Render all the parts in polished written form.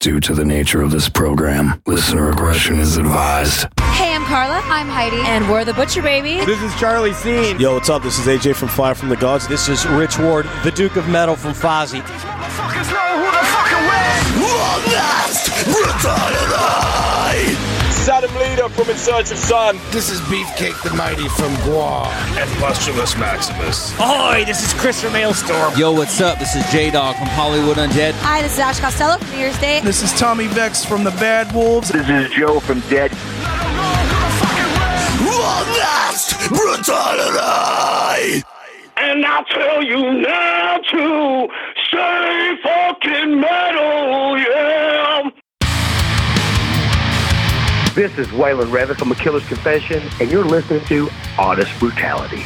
Due to the nature of this program, listener aggression is advised. Hey, I'm Carla. I'm Heidi. And we're the Butcher Baby. This is Charlie Scene. Yo, what's up? This is AJ from Fire from the Gods. This is Rich Ward, the Duke of Metal from Fozzy. Saddam Leader from In Search of Sun. This is Beefcake the Mighty from Guam. And Postulus Maximus. Ahoy, this is Chris from Maelstrom. Yo, what's up? This is J-Dog from Hollywood Undead. Hi, this is Ash Costello from New Year's Day. This is Tommy Vex from the Bad Wolves. This is Joe from Dead. And I'll tell you now to stay fucking metal, yeah. This is Waylon Reavis from A Killer's Confession, and you're listening to Honest Brutality.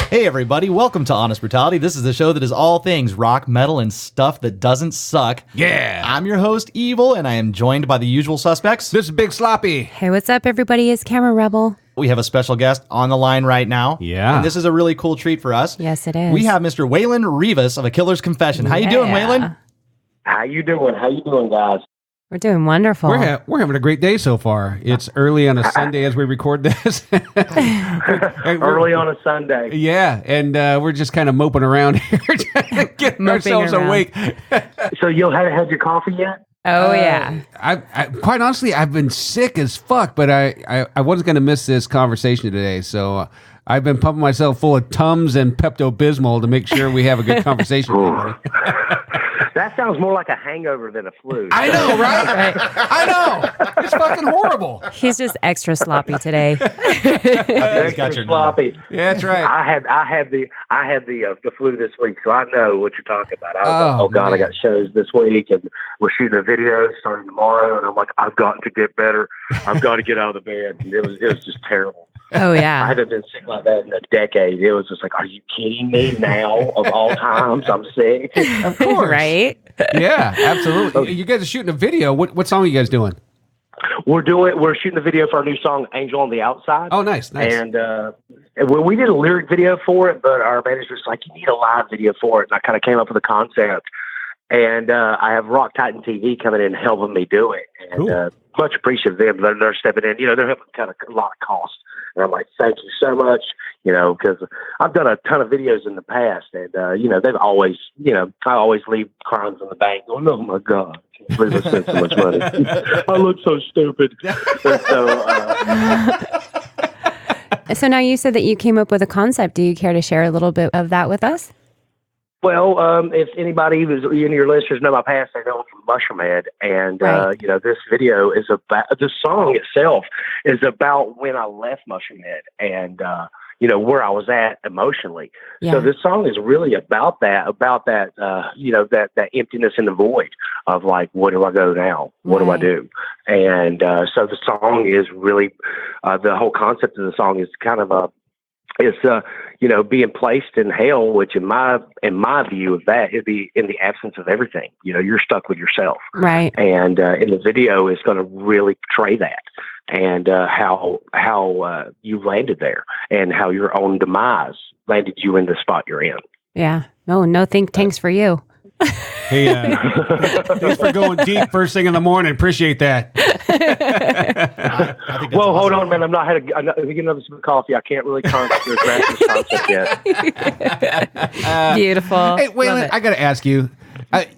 Hey everybody, welcome to Honest Brutality. This is the show that is all things rock, metal, and stuff that doesn't suck. Yeah. I'm your host, Evil, and I am joined by the usual suspects. This is Big Sloppy. Hey, what's up, everybody? It's Camera Rebel. We have a special guest on the line right now. Yeah. And this is a really cool treat for us. Yes, it is. We have Mr. Waylon Reavis of A Killer's Confession. How you doing, Waylon? How you doing, guys? We're doing wonderful. We're having a great day so far. It's early on a Sunday as we record this. Early on a Sunday. Yeah, and we're just kind of moping around here, getting ourselves awake. So you haven't had your coffee yet? Oh, yeah. I quite honestly, I've been sick as fuck, but I wasn't going to miss this conversation today, so I've been pumping myself full of Tums and Pepto-Bismol to make sure we have a good conversation. That sounds more like a hangover than a flu. I know, right? I know. It's fucking horrible. He's just extra sloppy today. Extra sloppy. Yeah, that's right. I had the flu this week, so I know what you're talking about. I was like, oh God, man. I got shows this week, and we're shooting a video starting tomorrow, and I'm like, I've got to get better. I've got to get out of the bed. And it was just terrible. Oh, yeah. I haven't been sick like that in a decade. It was just like, are you kidding me now? Of all times, I'm sick. Of course. Right? Yeah, absolutely. You guys are shooting a video. What song are you guys doing? We're shooting a video for our new song, Angel on the Outside. Oh, nice. And we did a lyric video for it, but our manager was like, you need a live video for it. And I kind of came up with a concept. And I have Rock Titan TV coming in and helping me do it. And cool. Much appreciative of them. They're stepping in. They're helping kind of a lot of cost. And I'm like, thank you so much, because I've done a ton of videos in the past. And, they've always, I always leave crimes in the bank going, oh, my God, I can't believe I spent so much money. I look so stupid. So now you said that you came up with a concept. Do you care to share a little bit of that with us? Well, if anybody who's any of your listeners know my past, they know I'm from Mushroomhead, and right. This video is about the song itself is about when I left Mushroomhead and where I was at emotionally. Yeah. So this song is really about that that emptiness in the void of like, where do I go now? What do I do? And so the song is really the whole concept of the song is kind of being placed in hell, which in my view of that, it'd be in the absence of everything. You're stuck with yourself. Right. And in the video, it's going to really portray that and how you landed there and how your own demise landed you in the spot you're in. Yeah. No think tanks for you. Hey, thanks for going deep first thing in the morning. Appreciate that. Well, hold on, man. I'm not get another sip of coffee. I can't really grasp this concept yet. Beautiful. Hey, Waylon, I got to ask you.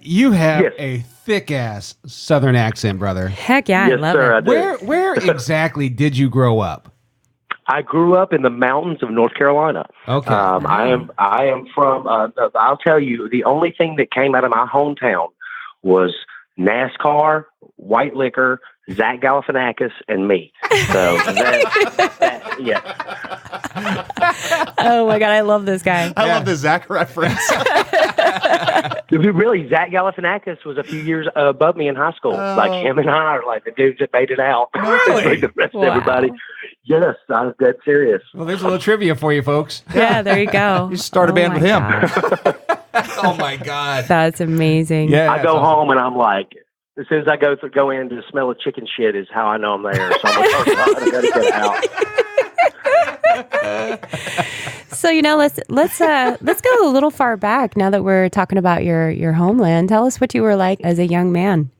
You have a thick ass Southern accent, brother. Heck yeah, yes, I love sir, it. Where exactly did you grow up? I grew up in the mountains of North Carolina. Okay. I am from. I'll tell you, the only thing that came out of my hometown was NASCAR, white liquor, Zach Galifianakis, and me. So yeah. Oh my God, I love this guy. I love the Zach reference. Really, Zach Galifianakis was a few years above me in high school. Like him and I are like the dudes that made it out. Really? The rest of everybody. Yes, I was dead serious. Well, there's a little trivia for you folks. Yeah, there you go. You start a band with him. Oh my God. That's amazing. Yeah, I go home and I'm like, as soon as I go in to smell of chicken shit is how I know I'm there. So I'm like, oh God, I gotta get out. So let's go a little far back now that we're talking about your homeland. Tell us what you were like as a young man.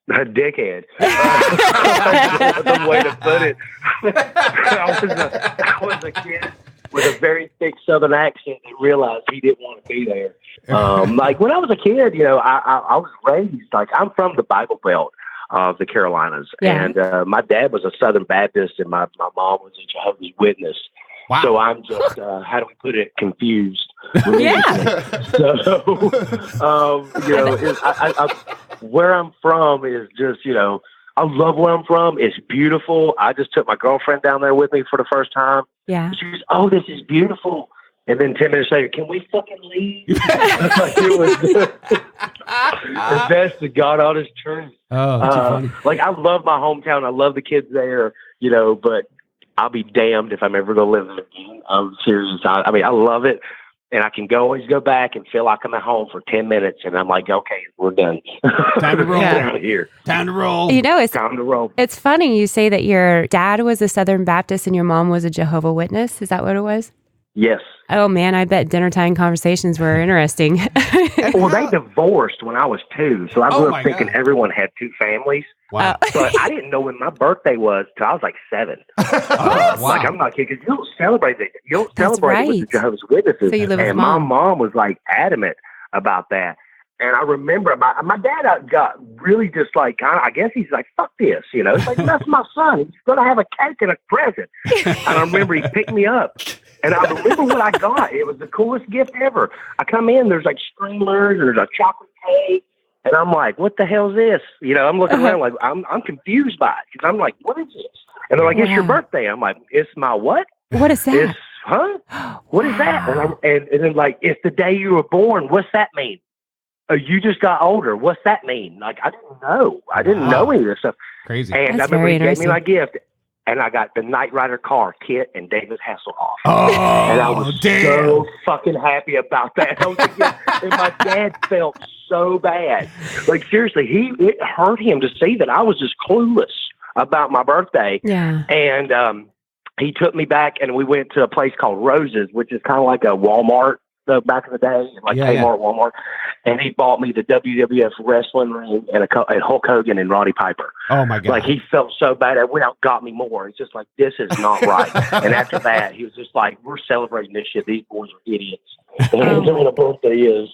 A dickhead. That's the way to put it. I was a kid with a very thick Southern accent and realized he didn't want to be there. Like when I was a kid, I was raised, like I'm from the Bible Belt of the Carolinas. Yeah. And my dad was a Southern Baptist and my mom was a Jehovah's Witness. Wow. So I'm just, how do we put it, confused. Yeah. So, where I'm from is just, I love where I'm from. It's beautiful. I just took my girlfriend down there with me for the first time. Yeah. She was, oh, this is beautiful. And then 10 minutes later, can we fucking leave? Like it was the best of God honest truth. Oh, that's funny. Like I love my hometown. I love the kids there, but I'll be damned if I'm ever going to live there again. I'm serious. I mean, I love it. And I can always go back and feel like I'm at home for 10 minutes. And I'm like, okay, we're done. Time to roll. Get out of here. Time to roll. It's time to roll. It's funny you say that your dad was a Southern Baptist and your mom was a Jehovah's Witness. Is that what it was? Yes. Oh, man, I bet dinner time conversations were interesting. Well, they divorced when I was 2. So I grew up thinking everyone had 2 families. Wow. But I didn't know when my birthday was till I was like 7. Wow. Like, I'm not kidding, because you don't celebrate it. You don't celebrate it with the Jehovah's Witnesses. So you live with and mom. My mom was like adamant about that. And I remember my dad got really just like, I guess he's like, fuck this, It's like, that's my son. He's going to have a cake and a present. And I remember he picked me up. And I remember what I got. It was the coolest gift ever. I come in, there's like streamers, there's a chocolate cake. And I'm like, what the hell's this? I'm looking around like, I'm confused by it. Because I'm like, what is this? And they're like, it's your birthday. I'm like, it's my what? What is that? What is that? And then like, it's the day you were born. What's that mean? You just got older. What's that mean? Like, I didn't know. I didn't know any of this stuff. Crazy. And That's I remember very he gave me interesting. my gift. And I got the Knight Rider car kit and David Hasselhoff. Oh, and I was so fucking happy about that. I was like, and my dad felt so bad. Like, seriously, it hurt him to see that I was just clueless about my birthday. Yeah. And he took me back and we went to a place called Roses, which is kind of like a Walmart back in the day, like Kmart, Walmart. And he bought me the WWF wrestling ring and Hulk Hogan and Roddy Piper. Oh my God. Like he felt so bad. It went out and got me more. It's just like, this is not right. And after that, he was just like, we're celebrating this shit. These boys are idiots. And I know what a birthday is.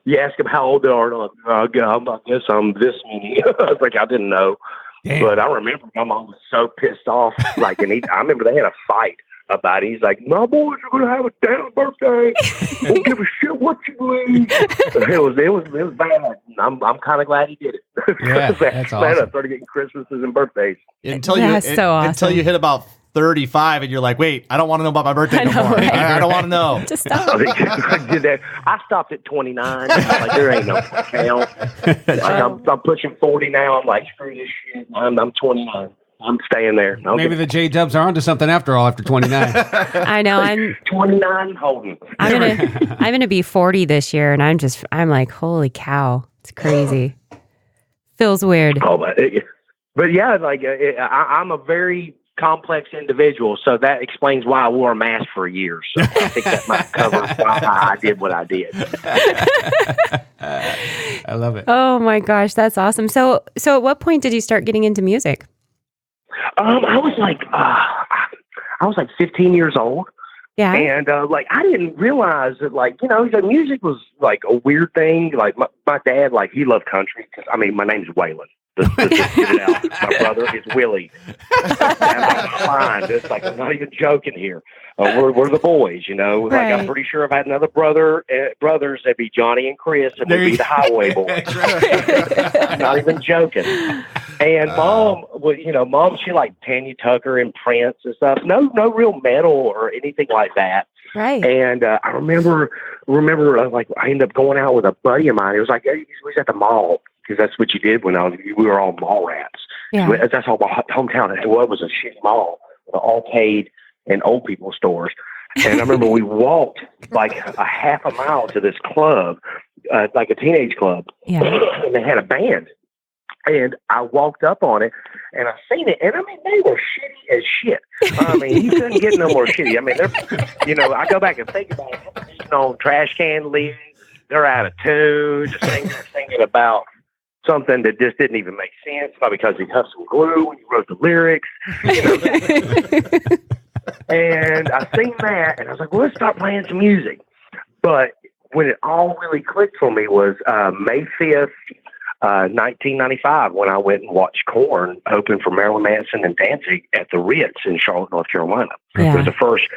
You ask them how old they are. And I'm like, I guess I'm this many. I was like, I didn't know. Damn. But I remember my mom was so pissed off. Like, and I remember they had a fight about it. He's like, my boys are going to have a damn birthday. Don't give a shit what you believe. It was bad. I'm kind of glad he did it. Yeah, that's awesome. I started getting Christmases and birthdays. Until awesome. you hit about 35 and you're like, wait, I don't want to know about my birthday no more. Right? I don't want to know. Just stop. I did that. I stopped at 29. Like, there ain't no count. Like, I'm pushing 40 now. I'm like, screw this shit. I'm 29. I'm staying there. Okay. Maybe the J-Dubs are onto something after all, after 29. I know. I'm 29 holding. I'm gonna be 40 this year, and I'm like, holy cow, it's crazy. Feels weird. Oh, but yeah, like I'm a very complex individual, so that explains why I wore a mask for years. So I think that might cover why I did what I did. I love it. Oh my gosh, that's awesome. So at what point did you start getting into music? I was like 15 years old. Yeah. And like I didn't realize that, like, the music was like a weird thing. Like my dad, like, he loved country because my name's Waylon. Let's get it out. My brother is Willie. I'm fine. It's like, I'm not even joking here. We're the boys, Like, right. I'm pretty sure if I had another brothers, that'd be Johnny and Chris, and we'd be the Highway Boys. I'm not even joking. And Mom, Mom, she liked Tanya Tucker and Prince and stuff. No real metal or anything like that. Right. And I remember, like, I ended up going out with a buddy of mine. It was like, he was at the mall, because that's what you did when we were all mall rats. Yeah. That's all my hometown was a shitty mall with all paid and old people stores. And I remember we walked like a half a mile to this club, like a teenage club. Yeah. And they had a band. And I walked up on it, and I seen it, and I mean, they were shitty as shit. I mean, you couldn't get no more shitty. I mean, they're, I go back and think about it, on trash can lids. They're out of tune, just singing about something that just didn't even make sense, probably because he huffed some glue when he wrote the lyrics. And I seen that, and I was like, well, let's start playing some music. But when it all really clicked for me was May 5th, 1995, when I went and watched Korn open for Marilyn Manson and Danzig at the Ritz in Charlotte, North Carolina. Yeah. It was the first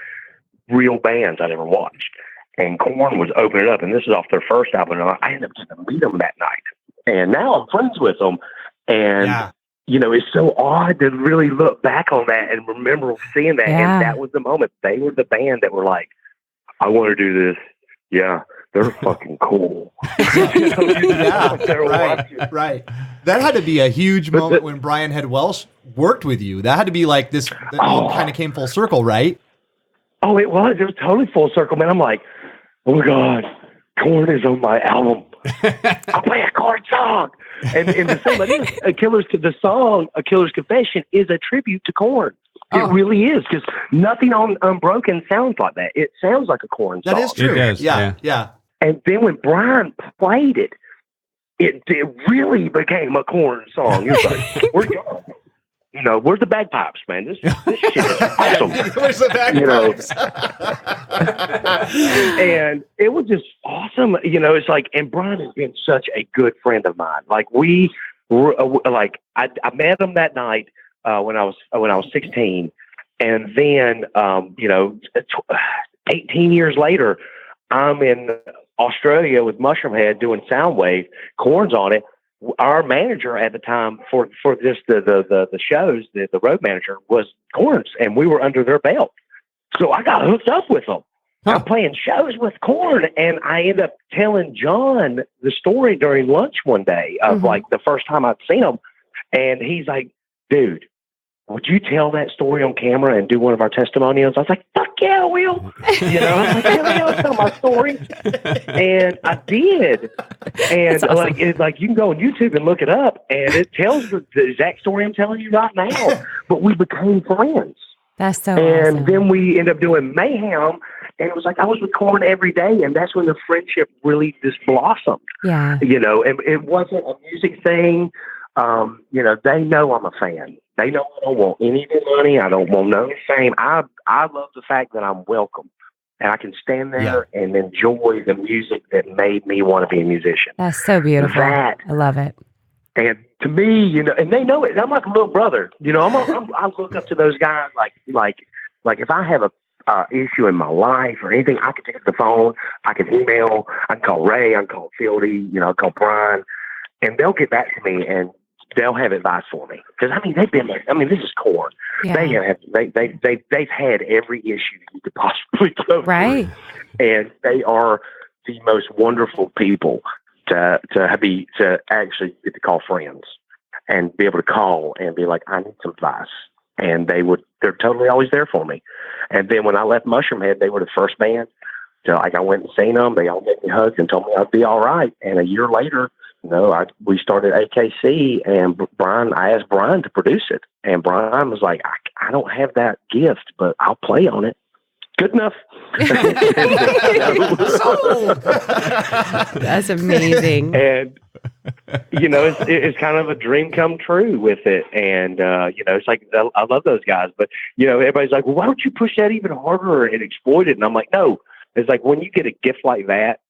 real bands I'd ever watched. And Korn was opening up, and this is off their first album. And I ended up getting to meet them that night. And now I'm friends with them. And, it's so odd to really look back on that and remember seeing that. Yeah. And that was the moment. They were the band that were like, I want to do this. Yeah, they're fucking cool. Right. That had to be a huge moment when Brian Head Welsh worked with you. That had to be like this, that all kind of came full circle, right? Oh, it was. It was totally full circle, man. I'm like, oh my God, Korn is on my album. I'll play a Korn song. And the thing about it is, the song "A Killer's Confession" is a tribute to Korn. It really is, because nothing on Unbroken sounds like that. It sounds like a Korn song. That is true. It does, yeah. And then when Brian played it, it really became a Korn song. It was like, where's the bagpipes, man? This shit is awesome. Where's the bagpipes? And it was just awesome. It's like, and Brian has been such a good friend of mine. Like we were, I met him that night when I was 16, and then 18 years later, I'm in Australia with Mushroomhead doing Soundwave. Korn's on it. Our manager at the time for this the shows, the road manager was Korn's, and we were under their belt. So I got hooked up with them. I'm playing shows with Korn, and I ended up telling John the story during lunch one day of like the first time I'd seen him, and he's like, "Dude, would you tell that story on camera and do one of our testimonials?" I was like, "Fuck yeah, I will." I was like, "Hell yeah, I'll tell my story." And I did. And awesome. You can go on YouTube and look it up, and it tells the exact story I'm telling you right now. But we became friends. That's so And awesome. then we ended up doing Mayhem, and it was like I was with Korn every day, and that's when the friendship really just blossomed. Yeah. And it wasn't a music thing. They know I'm a fan. They know I don't want any of the money. I don't want no fame. I love the fact that I'm welcome, and I can stand there and enjoy the music that made me want to be a musician. That's so beautiful. I love it. And to me, and they know it. I'm like a little brother. I look up to those guys like if I have a issue in my life or anything, I can take up the phone, I can email, I can call Ray, I can call Fieldy, I call Brian, and they'll get back to me and they'll have advice for me. Because they've been there. This is Korn. Yeah. They've had every issue that you could possibly go through. And they are the most wonderful people to actually get to call friends and be able to call and be like, I need some advice. And they're totally always there for me. And then when I left Mushroomhead, they were the first band. So I went and seen them. They all gave me hugs and told me I'd be all right. And a year later, we started AKC, and I asked Brian to produce it. And Brian was like, I don't have that gift, but I'll play on it. Good enough. That's amazing. And, it's kind of a dream come true with it. And, it's like, I love those guys. But, everybody's like, well, why don't you push that even harder and exploit it? And I'm like, no. It's like when you get a gift like that,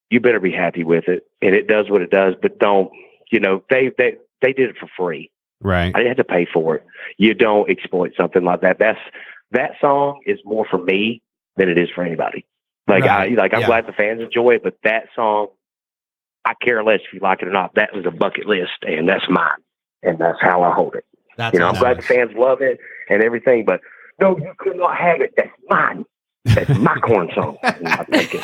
you better be happy with it. And it does what it does. But don't, they did it for free. Right. I didn't have to pay for it. You don't exploit something like that. That song is more for me than it is for anybody. I'm glad the fans enjoy it, but that song, I care less if you like it or not. That was a bucket list, and that's mine, and that's how I hold it. I'm glad the fans love it and everything, but no, you could not have it. That's mine. That's my Korn song. And I take it.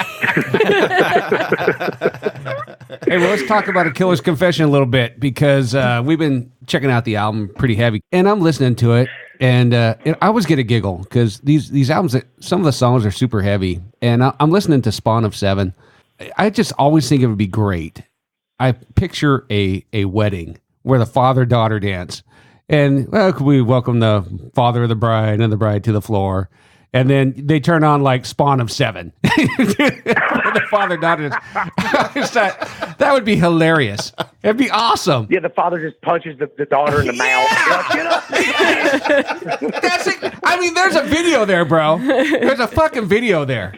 Hey, well, let's talk about A Killer's Confession a little bit, because we've been checking out the album pretty heavy, and I'm listening to it. And I always get a giggle because these albums, some of the songs are super heavy. And I'm listening to Spawn of Seven. I just always think it would be great. I picture a wedding where the father-daughter dance. And could we welcome the father of the bride and the bride to the floor? And then they turn on like Spawn of 7. The father-daughter dance. That would be hilarious. It'd be awesome. Yeah, the father just punches the daughter in the mouth. Get up. That's it. I mean, there's a video there, bro. There's a fucking video there.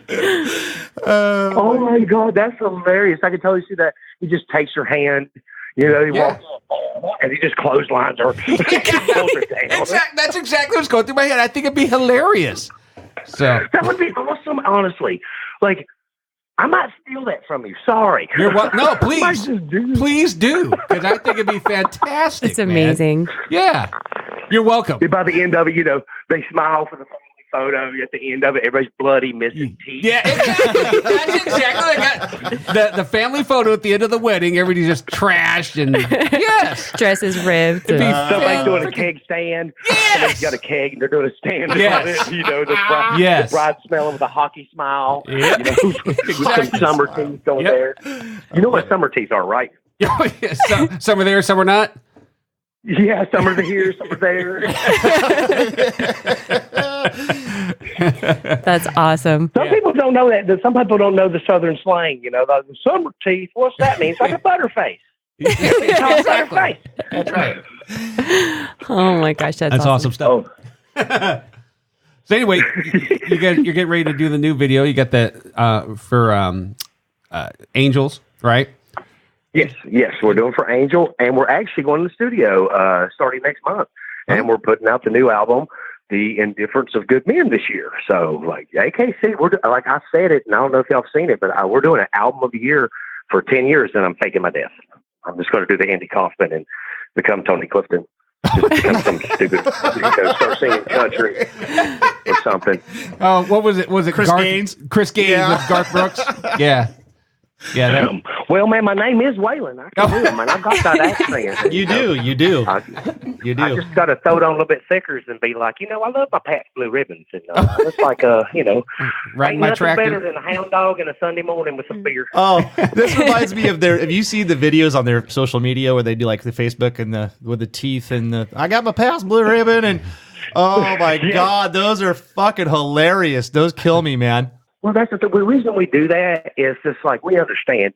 Oh my God, that's hilarious. I can totally see that. He just takes her hand, he walks and he just clotheslines her. That's exactly what's going through my head. I think it'd be hilarious. So that would be awesome, honestly. Like, I might steal that from you. Sorry. You're no, please. Please do. Because I think it'd be fantastic. It's amazing. Man. Yeah. You're welcome. By the end of it, they smile for the family photo. At the end of it, everybody's bloody, missing teeth. Yeah, exactly. That's exactly like the family photo at the end of the wedding. Everybody's just trashed and yes, dresses ripped. Somebody's doing a keg stand. Yes, somebody's got a keg and they're doing a stand on it. The bride smelling with a hockey smile. Yep. Some summer teeth going there. You know what summer teeth are, right? Some are there, some are not. Yeah, some are here, some are there. That's awesome. Some people don't know that. Some people don't know the Southern slang. The summer teeth. What's that mean? It's like a butterface. It's called butterface. That's right. Oh my gosh, that's awesome stuff. Oh. So anyway, you're getting ready to do the new video. You got that for Angels, right? Yes, we're doing for Angel, and we're actually going to the studio starting next month, and we're putting out the new album, The Indifference of Good Men, this year. So, like AKC, like I said it, and I don't know if y'all have seen it, but we're doing an album of the year for 10 years, and I'm faking my death. I'm just going to do the Andy Kaufman and become Tony Clifton. Just become some stupid, start singing country or something. Oh, what was it? Was it Chris Gaines? Chris Gaines with Garth Brooks? Yeah. Yeah. Well, man, my name is Waylon. I can do it, man. I got that accent. You do. I just got to throw it on a little bit thicker and be like, I love my Pabst Blue Ribbons. And it's like, right ain't my nothing tractor. better than a hound dog and a Sunday morning with some beer. Oh, this reminds me of have you seen the videos on their social media where they do like the Facebook and with the teeth and I got my Pabst Blue Ribbon and oh my God, those are fucking hilarious. Those kill me, man. Well, that's the reason we do that is just like we understand.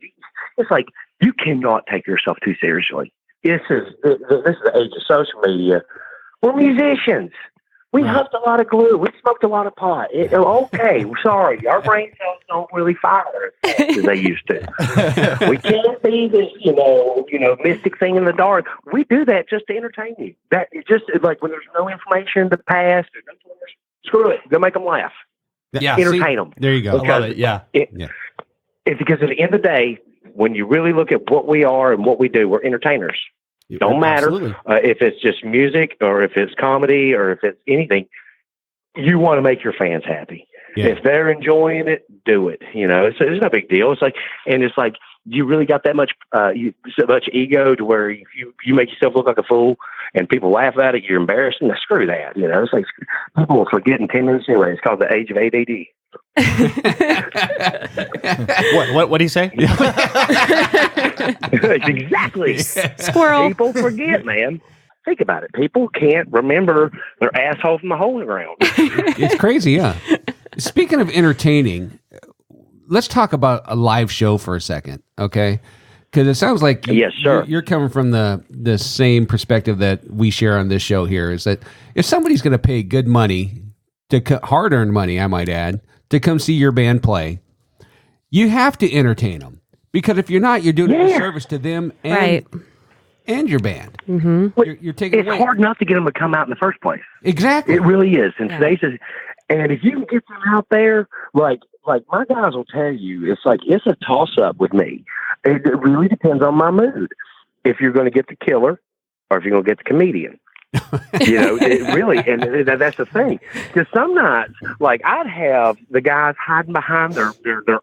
It's like you cannot take yourself too seriously. This is the age of social media. We're musicians. We huffed a lot of glue. We smoked a lot of pot. Okay, sorry. Our brain cells don't really fire as fast as they used to. We can't be this, mystic thing in the dark. We do that just to entertain you. That just like when there's no information in the past. Screw it. Go make them laugh. Yeah, entertain them. There you go. Because I love it. Yeah. It's because at the end of the day, when you really look at what we are and what we do, we're entertainers. Don't matter if it's just music or if it's comedy or if it's anything. You want to make your fans happy. Yeah. If they're enjoying it, do it. It's no big deal. It's like you really got that much so much ego to where if you make yourself look like a fool and people laugh at it, you're embarrassing. Now, screw that. It's like people will forget in 10 minutes anyway. It's called the age of ADD. What do you say? Exactly. Squirrel. People forget, man. Think about it. People can't remember their asshole from the hole in the ground. It's crazy, yeah. Speaking of entertaining, let's talk about a live show for a second, okay? Because it sounds like yes, sir. You're coming from the same perspective that we share on this show here, is that if somebody's going to pay good money, hard-earned money, I might add, to come see your band play, you have to entertain them. Because if you're not, you're doing a disservice to them and your band. Mm-hmm. You're taking it's hard enough to get them to come out in the first place. Exactly. It really is. And and if you can get them out there, like my guys will tell you, it's a toss-up with me. It really depends on my mood. If you're going to get the killer or if you're going to get the comedian. It really, and that's the thing. Because some nights, like I'd have the guys hiding behind their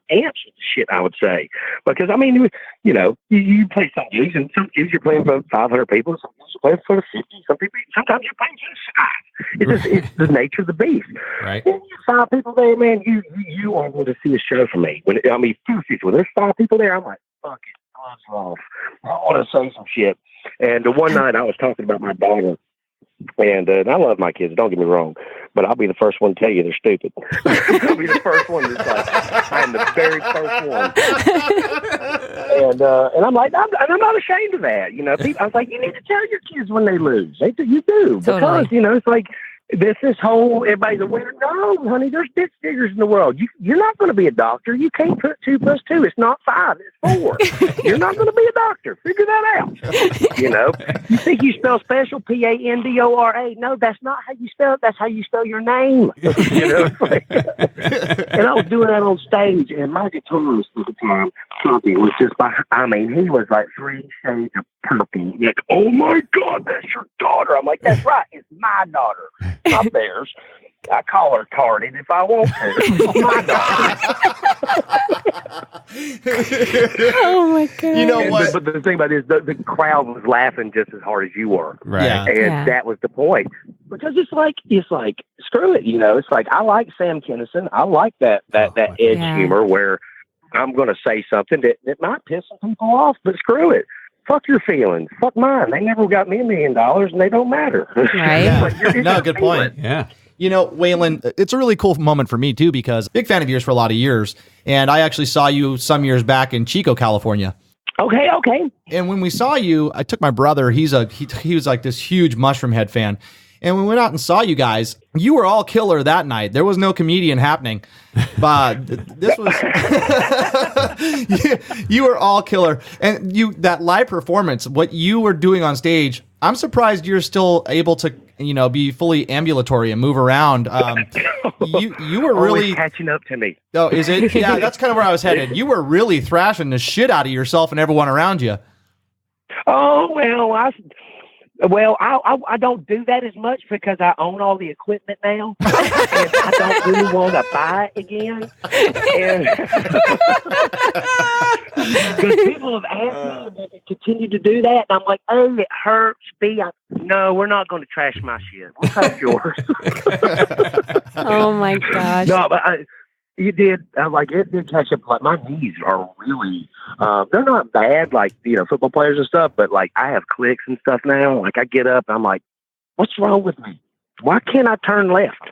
amps and shit, I would say. Because I mean, you play some gigs, and some gigs you're playing for 500 people, some gigs you're playing for 50. Sometimes you're playing for 5. It's the nature of the beast. Right. And 5 people there, man, you are going to see a show from me. When there's 5 people there, I'm like, fuck it. gloves off. I want to say some shit. And the one night I was talking about my daughter, and I love my kids, don't get me wrong, but I'll be the first one to tell you they're stupid. I'll be the first one that's like, I'm the very first one. And I'm like, I'm not ashamed of that. You know, people, I was like, you need to tell your kids when they lose. You do. Totally. Because, you know, it's like, this whole, everybody's a winner. No, honey, there's bitch figures in the world. You're not going to be a doctor. You can't put 2 + 2. It's not 5, it's 4. You're not going to be a doctor. Figure that out. You know, you think you spell special, Pandora? No, that's not how you spell it. That's how you spell your name. You know, and I was doing that on stage, and my guitarist at the time, Trumpy, was just he was like 3 shades of purple. Like, oh my God, that's your daughter. I'm like, that's right. It's my daughter. Not theirs. I call her Cardi if I want to. My daughter. Oh my God. You know what? But the thing about it is the crowd was laughing just as hard as you were. Right. Yeah. And that was the point. Because it's like, screw it, you know. It's like, I like Sam Kinison. I like that edge humor where I'm going to say something that might piss some people off, but screw it. Fuck your feelings. Fuck mine. They never got me $1 million, and they don't matter. Right. Yeah. No, good point. Yeah. You know, Waylon, it's a really cool moment for me, too, because big fan of yours for a lot of years. And I actually saw you some years back in Chico, California. Okay. And when we saw you, I took my brother. He was like this huge Mushroomhead fan. And we went out and saw you guys. You were all killer that night. There was no comedian happening. But this was... you were all killer. And that live performance, what you were doing on stage, I'm surprised you're still able to, you know, be fully ambulatory and move around. You were really... catching up to me. Oh, is it? Yeah, that's kind of where I was headed. You were really thrashing the shit out of yourself and everyone around you. Oh, well, I don't do that as much because I own all the equipment now, and I don't really want to buy it again. Because people have asked me if they continue to do that, and I'm like, oh, it hurts. No, we're not going to trash my shit. We'll take yours. Oh my gosh. No, but it did catch up. Like, my knees are really, they're not bad, like, you know, football players and stuff, but like, I have clicks and stuff now. Like, I get up, I'm like, what's wrong with me? Why can't I turn left?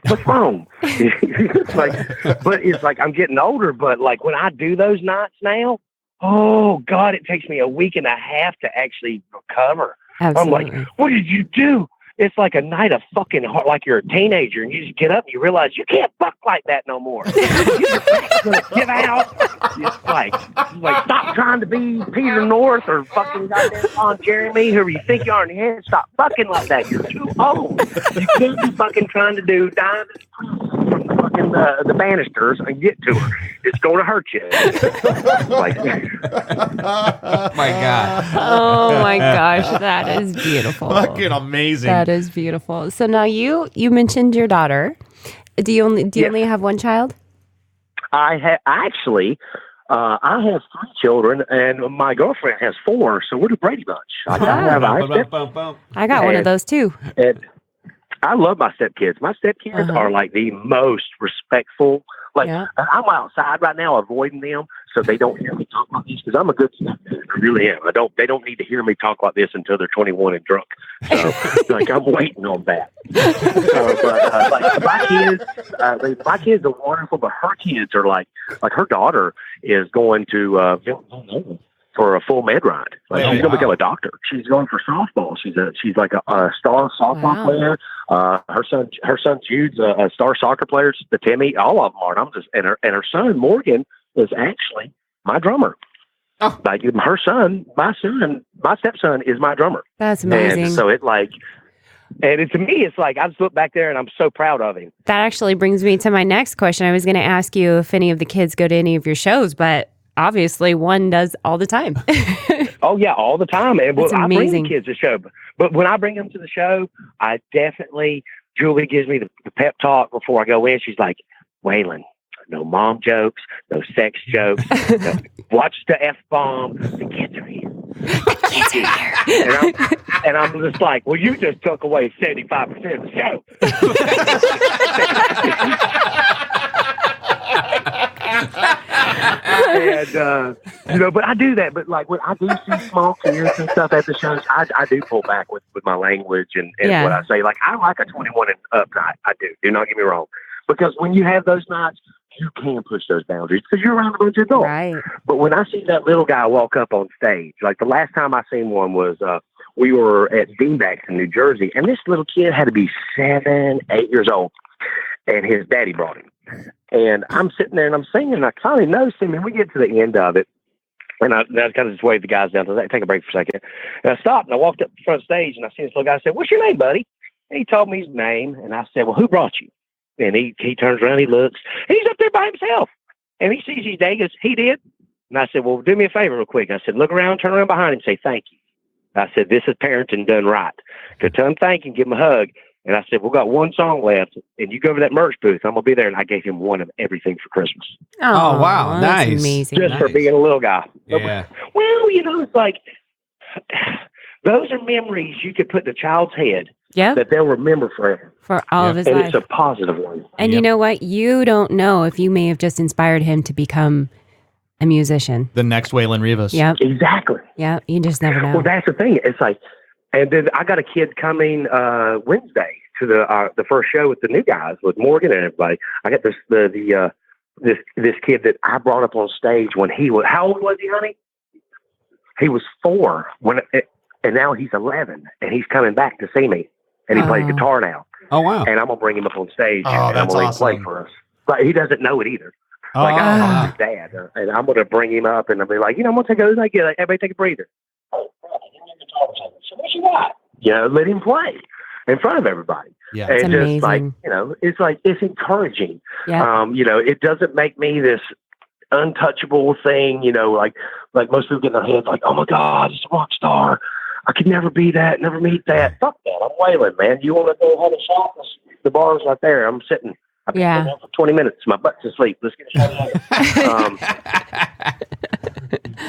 What's wrong? But it's like, I'm getting older, but like, when I do those nights now, oh God, it takes me a week and a half to actually recover. Absolutely. I'm like, what did you do? It's like a night of fucking heart, like you're a teenager and you just get up and you realize you can't fuck like that no more. Your back's gonna give out. It's like stop trying to be Peter North or fucking goddamn Ron Jeremy, whoever you think you are in the head. Stop fucking like that. You're too old. You can't be fucking trying to do diamonds from the fucking the banisters and get to her. It's going to hurt you. Like, My God. Oh my gosh, that is beautiful. Fucking amazing. That is beautiful. So now you mentioned your daughter. Do you only have one child? I have 3 children, and my girlfriend has 4, so we're the Brady Bunch. I got one of those too. And I love my stepkids. My stepkids are like the most respectful. Like, I'm outside right now avoiding them so they don't hear me talk like this because I'm a good stepdad. I really am. They don't need to hear me talk like this until they're 21 and drunk. So, like, I'm waiting on that. Like, my kids are wonderful, but her kids are like her daughter is going to for a full med ride. Like, she's going to become a doctor. She's going for softball. She's like a star softball player. Her son Jude's a star soccer player. The Timmy, all of them are. And her son Morgan is actually my drummer. Oh. Like, my stepson is my drummer. That's amazing. And so to me, it's like I just look back there and I'm so proud of him. That actually brings me to my next question. I was going to ask you if any of the kids go to any of your shows, but obviously one does all the time. Oh yeah, all the time. And I bring the kids to the show, but when I bring them to the show, I definitely, Julie gives me the pep talk before I go in. She's like, Waylon, no mom jokes, no sex jokes, watch the F-bomb. The kids are here. The kids are here. And I'm just like, well, you just took away 75% of the show. but I do that. But like when I do see small kids and stuff at the shows, I do pull back with my language and what I say. Like I like a 21 and up night. I do. Do not get me wrong. Because when you have those nights, you can push those boundaries because you're around a bunch of adults. Right. But when I see that little guy walk up on stage, like the last time I seen one was we were at Beanbags in New Jersey, and this little kid had to be 7, 8 years old, and his daddy brought him. And I'm sitting there and I'm singing, and I finally noticed him, and we get to the end of it, and I kind of just waved the guys down to take a break for a second. And I stopped, and I walked up the front stage, and I seen this little guy. I said, "What's your name, buddy?" And he told me his name, and I said, "Well, who brought you?" And he turns around, he looks, and he's up there by himself. And he sees his dad, he goes, "He did?" And I said, "Well, do me a favor real quick." I said, "Look around, turn around behind him, say thank you." I said, "This is parenting done right. Go tell him thank you and give him a hug." And I said, "We've got one song left, and you go over to that merch booth. I'm going to be there." And I gave him one of everything for Christmas. Oh, wow. That's Nice. amazing. Just for being a little guy. Yeah. Well, it's like, those are memories you could put in a child's head that they'll remember forever. For all of his and life. It's a positive one. And you know what? You don't know if you may have just inspired him to become a musician. The next Waylon Reavis. Yep. Exactly. Yeah, you just never know. Well, that's the thing. It's like, and then I got a kid coming Wednesday to the first show with the new guys with Morgan and everybody. I got this kid that I brought up on stage when he was, how old was he, honey? He was 4 and now he's 11, and he's coming back to see me, and he plays guitar now. Oh wow! And I'm gonna bring him up on stage, and I'm that's gonna awesome. play for us. But he doesn't know it either. Like I talked to his dad, and I'm gonna bring him up, and I'll be like, I'm gonna take everybody take a breather. Oh, give me a guitar. So what you got? Let him play in front of everybody. Yeah, and it's amazing. Just like it's like it's encouraging. Yeah. It doesn't make me this untouchable thing. Like most people get in their heads like, oh my God, he's a rock star. I could never be that, never meet that. Fuck that. I'm Waylon, man. You want to go have a shot? The bar's right there. I'm sitting. I've been sitting there for 20 minutes. My butt's asleep. Let's get a shot of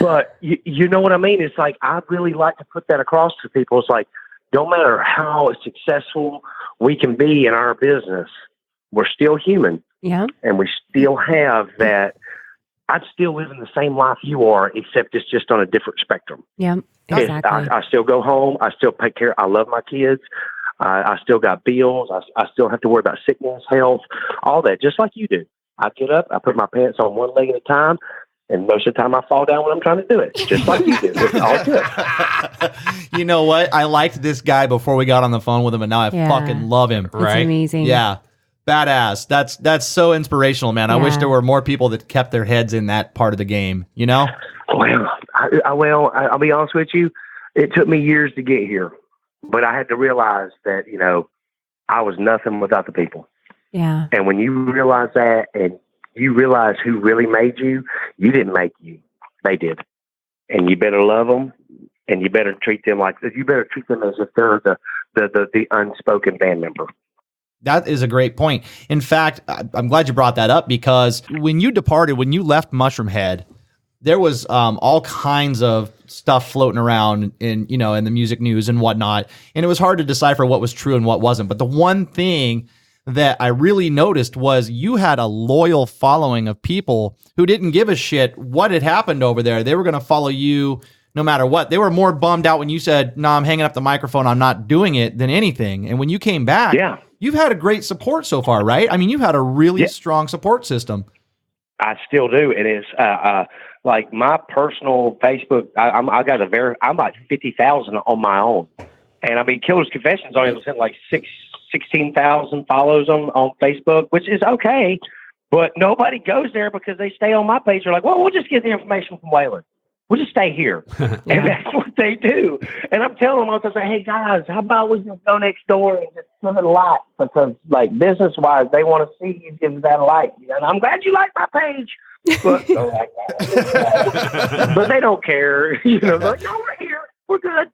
But you know what I mean? It's like, I really like to put that across to people. It's like, don't matter how successful we can be in our business, we're still human. Yeah. And we still have that. I'd still live in the same life you are, except it's just on a different spectrum. Yeah. Exactly. I still go home. I still take care. I love my kids. I still got bills. I still have to worry about sickness, health, all that, just like you do. I get up. I put my pants on one leg at a time, and most of the time I fall down when I'm trying to do it, just like you do. It's all good. You know what? I liked this guy before we got on the phone with him, and now I fucking love him. That's amazing. Yeah. Badass. That's so inspirational, man. I wish there were more people that kept their heads in that part of the game, Well, I'll be honest with you. It took me years to get here, but I had to realize that, I was nothing without the people. Yeah. And when you realize that, and you realize who really made you, you didn't make you. They did. And you better love them, and you better treat them as if they're the unspoken band member. That is a great point. In fact, I'm glad you brought that up, because when you left Mushroomhead, there was all kinds of stuff floating around in the music news and whatnot, and it was hard to decipher what was true and what wasn't. But the one thing that I really noticed was you had a loyal following of people who didn't give a shit what had happened over there. They were going to follow you no matter what. They were more bummed out when you said, "No, I'm hanging up the microphone, I'm not doing it," than anything. And when you came back, you've had a great support so far, right? I mean, you've had a really strong support system. I still do. And it's like my personal Facebook. I'm like 50,000 on my own, and I mean, Killer's Confessions only sent like 16,000 follows on Facebook, which is okay, but nobody goes there because they stay on my page. They're like, well, we'll just get the information from Waylon. We'll just stay here. And that's what they do. And I'm telling them all the time, hey, guys, how about we just go next door and just give it a like? Because, like, business-wise, they want to see you give that a like. And I'm glad you like my page. But, but they don't care. They're like, no, we're here. We're good.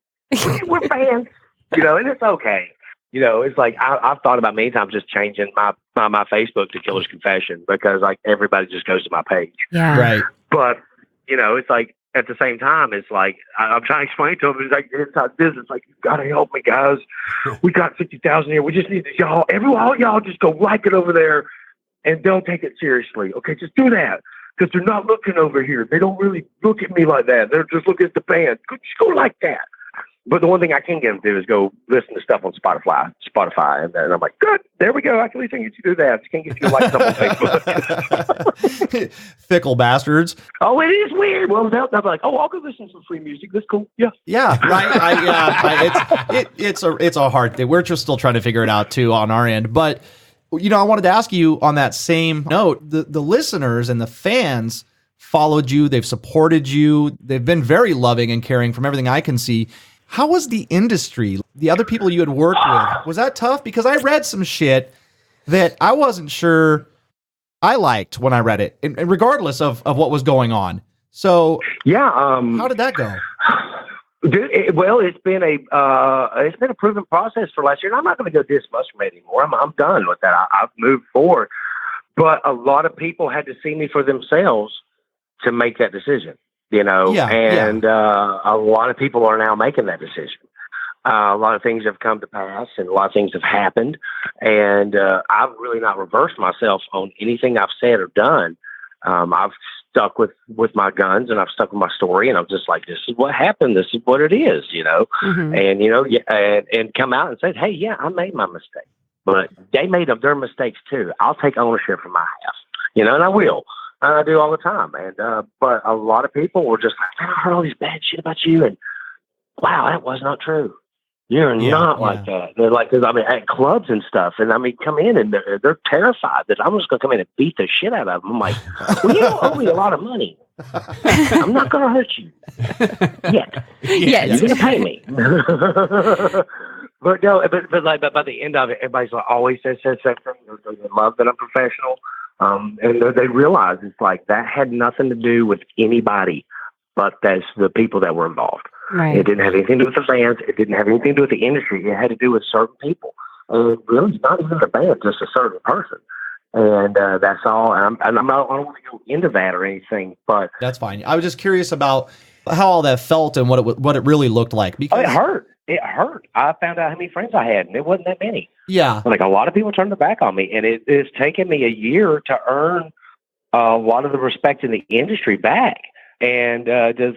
We're fans. And it's okay. It's like I've thought about many times just changing my Facebook to Killer's Confession, because, like, everybody just goes to my page. Yeah. Right. But, it's like, at the same time, it's like, I'm trying to explain to them, it's like, it's not business. Like, you got to help me, guys. We got 50,000 here. We just need all y'all just go like it over there and don't take it seriously. Okay, just do that. because they're not looking over here. They don't really look at me like that. They're just looking at the band. Just go like that. But the one thing I can get them to do is go listen to stuff on Spotify, and I'm like, good, there we go. I can at least get you to do that. I just can't get you to like stuff on Facebook. Fickle bastards. Oh, it is weird. Well, I'm like, I'll go listen to some free music. That's cool. Yeah. Yeah, right. It's a hard thing. We're just still trying to figure it out too on our end. But I wanted to ask you on that same note, the listeners and the fans followed you. They've supported you. They've been very loving and caring from everything I can see. How was the industry, the other people you had worked with? Was that tough? Because I read some shit that I wasn't sure I liked when I read it, and regardless of what was going on. So yeah, how did that go? Dude, it's been a proven process for last year, and I'm not going to go diss Mushroomhead anymore. I'm done with that. I've moved forward, but a lot of people had to see me for themselves to make that decision. A lot of people are now making that decision. A lot of things have come to pass, and a lot of things have happened, and I've really not reversed myself on anything I've said or done. I've stuck with my guns, and I've stuck with my story, and I'm just like, this is what happened. This is what it is, Mm-hmm. and come out and say, hey, yeah, I made my mistake, but they made their mistakes too. I'll take ownership for my half, and I will. And I do all the time. And but a lot of people were just like, I heard all these bad shit about you, and wow, that was not true. You're not like that. They're like, cause, at clubs and stuff, and come in and they're terrified that I'm just going to come in and beat the shit out of them. I'm like, well, you don't owe me a lot of money. I'm not going to hurt you yet. You're going to pay me. But no, but by the end of it, everybody's like, always says something. They love that I'm professional. And they realize it's like that had nothing to do with anybody, but that's the people that were involved. Right. It didn't have anything to do with the fans. It didn't have anything to do with the industry. It had to do with certain people. Really, not even the band, just a certain person. And that's all. And I don't want to go into that or anything, but that's fine. I was just curious about how all that felt and what it really looked like. Because it hurt. It hurt. I found out how many friends I had, and it wasn't that many. Yeah. Like a lot of people turned their back on me, and it's taken me a year to earn a lot of the respect in the industry back. And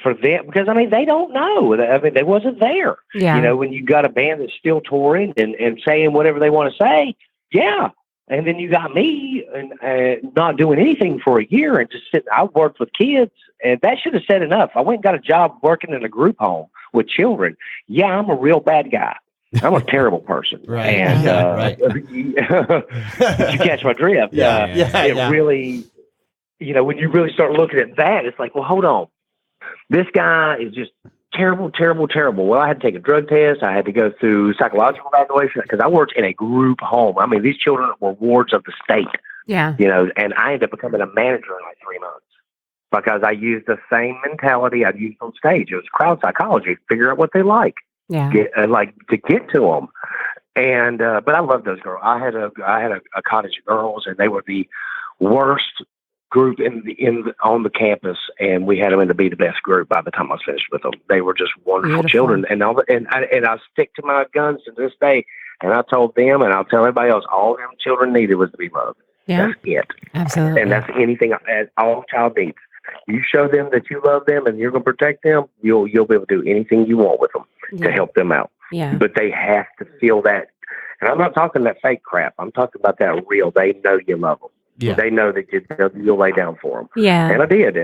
for them, because they don't know. They wasn't there. Yeah. When you got a band that's still touring and saying whatever they want to say, yeah. And then you got me and not doing anything for a year and just sitting. I worked with kids, and that should have said enough. I went and got a job working in a group home with children. Yeah, I'm a real bad guy. I'm a terrible person. Right. And right. You catch my drift. Really, when you really start looking at that, it's like, well, hold on. This guy is just terrible, terrible, terrible. Well, I had to take a drug test. I had to go through psychological evaluation because I worked in a group home. These children were wards of the state. Yeah. And I ended up becoming a manager in like 3 months because I used the same mentality I'd used on stage. It was crowd psychology, figure out what they like. Yeah. To get to them. And, but I love those girls. I had a cottage of girls, and they were the worst group on the campus, and we had them in to be the best group by the time I was finished with them. They were just wonderful children, and I stick to my guns to this day. And I told them, and I'll tell everybody else, all them children needed was to be loved. Yeah, that's it. Absolutely, and that's anything all child needs. You show them that you love them and you're going to protect them. You'll be able to do anything you want with them to help them out. Yeah, but they have to feel that. And I'm not talking that fake crap. I'm talking about that real. They know you love them. Yeah. They know that you'll lay down for them. Yeah. And I did.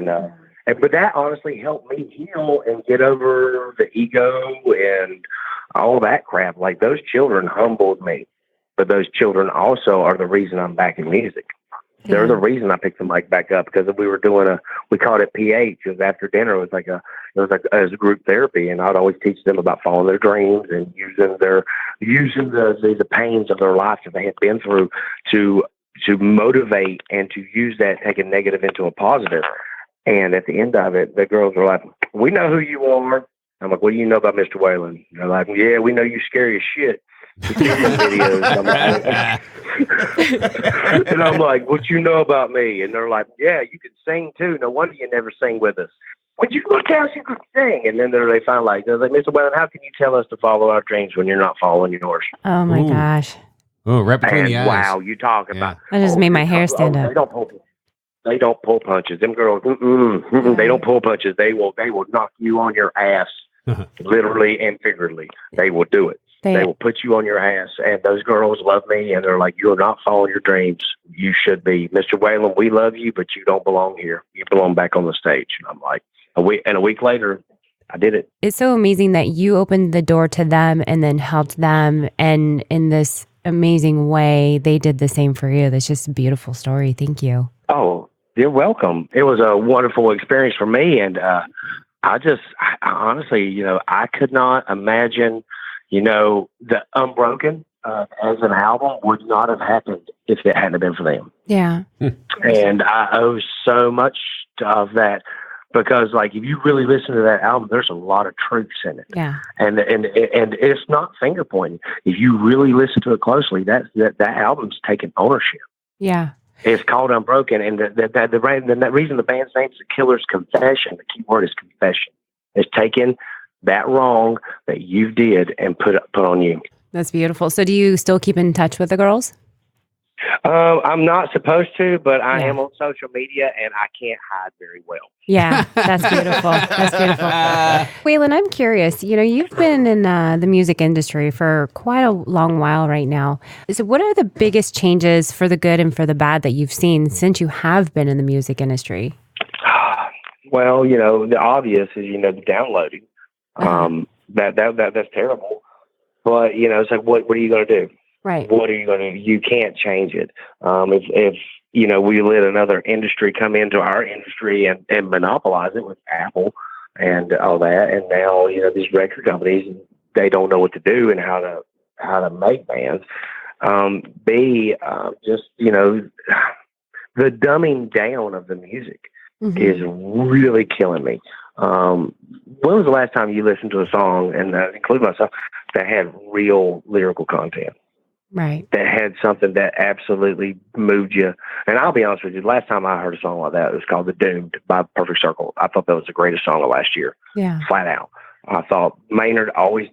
But that honestly helped me heal and get over the ego and all that crap. Like those children humbled me, but those children also are the reason I'm back in music. Yeah. They're the reason I picked the mic back up because we were doing we called it PH. It was after dinner. It was as a group therapy, and I'd always teach them about following their dreams and using the pains of their life that they had been through to motivate and to use that, take a negative into a positive. And at the end of it, the girls were like, we know who you are. I'm like, what do you know about Mr. Waylon? They're like, yeah, we know you scary as shit. Videos. And I'm like, what you know about me? And they're like, yeah, you can sing too. No wonder you never sing with us. When you go down, you could sing. And then they find they're like, Mr. Waylon, how can you tell us to follow our dreams when you're not following yours? Oh my gosh. Oh, right between the eyes. Wow, you talk about. That just made my hair stand up. They don't hold me. they don't pull punches. Them girls, they don't pull punches. They will knock you on your ass, literally and figuratively. They will do it. They will put you on your ass. And those girls love me, and they're like, "You are not following your dreams. You should be, Mr. Waylon. We love you, but you don't belong here. You belong back on the stage." And I'm like, a week later, I did it. It's so amazing that you opened the door to them and then helped them, and in this amazing way, they did the same for you. That's just a beautiful story. Thank you. Oh, you're welcome. It was a wonderful experience for me, and I honestly, I could not imagine, the Unbroken as an album would not have happened if it hadn't been for them. Yeah. And I owe so much of that. Because, like, if you really listen to that album, there's a lot of truths in it. Yeah. And it's not finger pointing. If you really listen to it closely, that album's taking ownership. Yeah. It's called Unbroken, and the reason the band's name is The Killer's Confession, the key word is confession. It's taking that wrong that you did and put on you. That's beautiful. So do you still keep in touch with the girls? I'm not supposed to, but I am on social media, and I can't hide very well. Yeah, that's beautiful. That's beautiful. Waylon, I'm curious. You've been in the music industry for quite a long while right now. So what are the biggest changes for the good and for the bad that you've seen since you have been in the music industry? Well, the obvious is, the downloading. That's terrible. But, it's like, what are you going to do? Right. What are you going to do? You can't change it. If we let another industry come into our industry and monopolize it with Apple and all that, and now, these record companies, they don't know what to do and how to make bands. Just, the dumbing down of the music is really killing me. When was the last time you listened to a song, and include myself, that had real lyrical content? Right. That had something that absolutely moved you. And I'll be honest with you, the last time I heard a song like that, it was called The Doomed by Perfect Circle. I thought that was the greatest song of last year. Yeah. Flat out. I thought Maynard always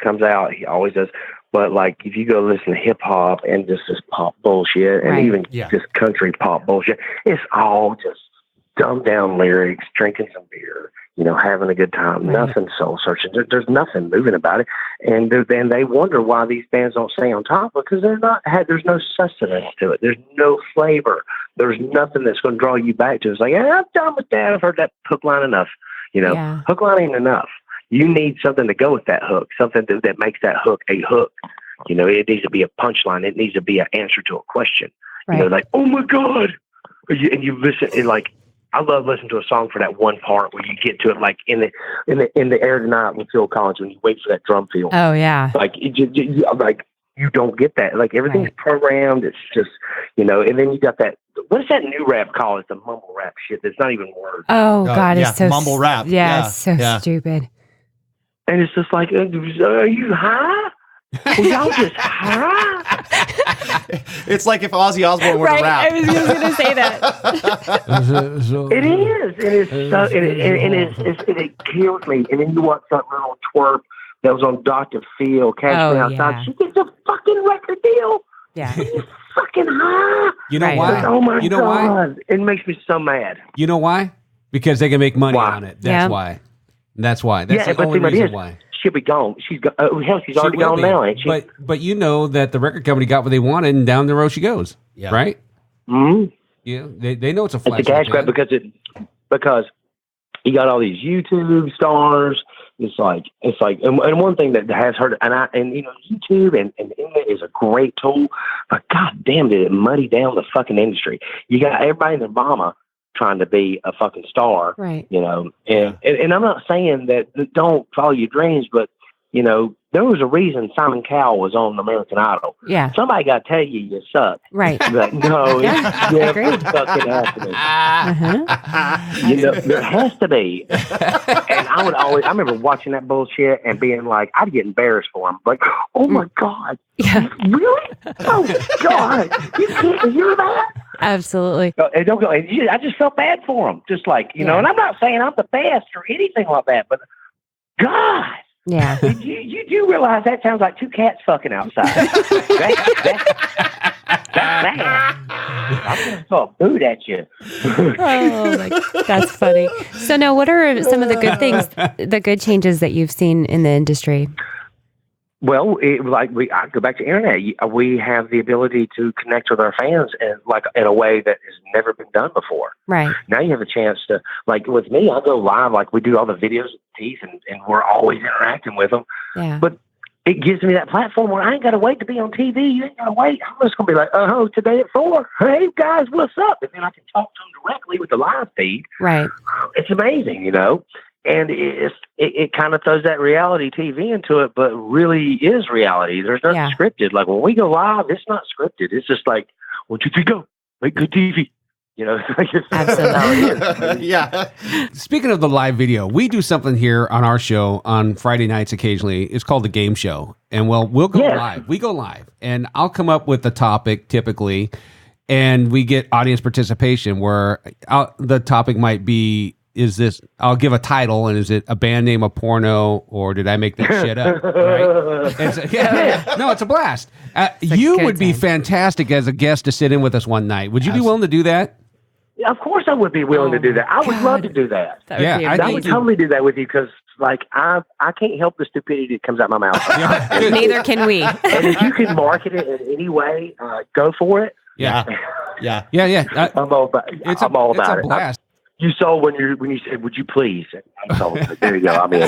comes out. He always does. But, like, if you go listen to hip hop and just this pop bullshit and even just country pop bullshit, it's all just dumbed down lyrics, drinking some beer, having a good time, nothing soul searching. There's nothing moving about it. And then they wonder why these bands don't stay on top, because there's no sustenance to it. There's no flavor. There's nothing that's going to draw you back to it. It's like, I'm done with that. I've heard that hook line enough. Hook line ain't enough. You need something to go with that hook, something that makes that hook a hook. It needs to be a punchline. It needs to be an answer to a question. Right. Like, oh my God. And you listen, and like, I love listening to a song for that one part where you get to it, like in the Air Tonight with Phil Collins, when you wait for that drum fill. Oh yeah. Like you don't get that. Like everything's programmed. It's just and then you got that. What is that new rap called? It's the mumble rap shit. That's not even words. Oh God, it's so mumble rap. Yeah, so stupid. And it's just like, are you high? Well, y'all just high? It's like if Ozzy Osbourne were to rap. I was just going to say that. It is. It kills me. And then you watch that little twerp that was on Dr. Phil, Cash Me Outside. Yeah. She gets a fucking record deal. Yeah. She's fucking high. You know why? Oh my God. Why? It makes me so mad. You know why? Because they can make money on it. That's why. That's why. That's the only reason why. She'll be gone. She's she's already gone now, ain't she? But you know that the record company got what they wanted, and down the road she goes. Yeah. Right? Mm-hmm. Yeah. They know it's a flash. It's a cash grab because you got all these YouTube stars. It's like, and one thing that has hurt, and YouTube and internet is a great tool, but God damn, did it muddy down the fucking industry. You got everybody in Obama trying to be a fucking star, right? And I'm not saying that don't follow your dreams, but there was a reason Simon Cowell was on American Idol. Yeah, somebody got to tell you suck, right? But no, it's fucking happening. There has to be. And I remember watching that bullshit and being like, I'd get embarrassed for him, like, oh my God, really? Oh God, you can't hear that. Absolutely. And don't go. I just felt bad for him, just like and I'm not saying I'm the best or anything like that, but God. Yeah. You do realize that sounds like two cats fucking outside. That's bad. I'm going to throw food at you. That's funny. So now, what are some of the good things, the good changes that you've seen in the industry? Well, I go back to internet. We have the ability to connect with our fans in a way that has never been done before. Right. Now you have a chance to, like with me, I go live, like we do all the videos with Teeth, and we're always interacting with them. Yeah. But it gives me that platform where I ain't got to wait to be on TV. You ain't got to wait. I'm just going to be like, today at 4. Hey, guys, what's up? And then I can talk to them directly with the live feed. Right. It's amazing, you know. And it kind of throws that reality TV into it, but really is reality. There's nothing scripted. Like when we go live, it's not scripted. It's just like, what you think of? Make good TV. You know, absolutely. Yeah. Speaking of the live video, we do something here on our show on Friday nights occasionally. It's called the game show. And we'll go live. We go live. And I'll come up with the topic typically, and we get audience participation where the topic might be, I'll give a title, and is it a band name, a porno, or did I make that shit up? Right? No, it's a blast. You would be fantastic as a guest to sit in with us one night. Would you be willing to do that? Yeah, of course I would be willing to do that. I would love to do that. I would totally do that with you because, like, I can't help the stupidity that comes out my mouth. Neither can we. And if you can market it in any way, go for it. Yeah. I'm all about it. It's a blast. You saw when you said, "Would you please?" I'm sold. There you go. I'm in.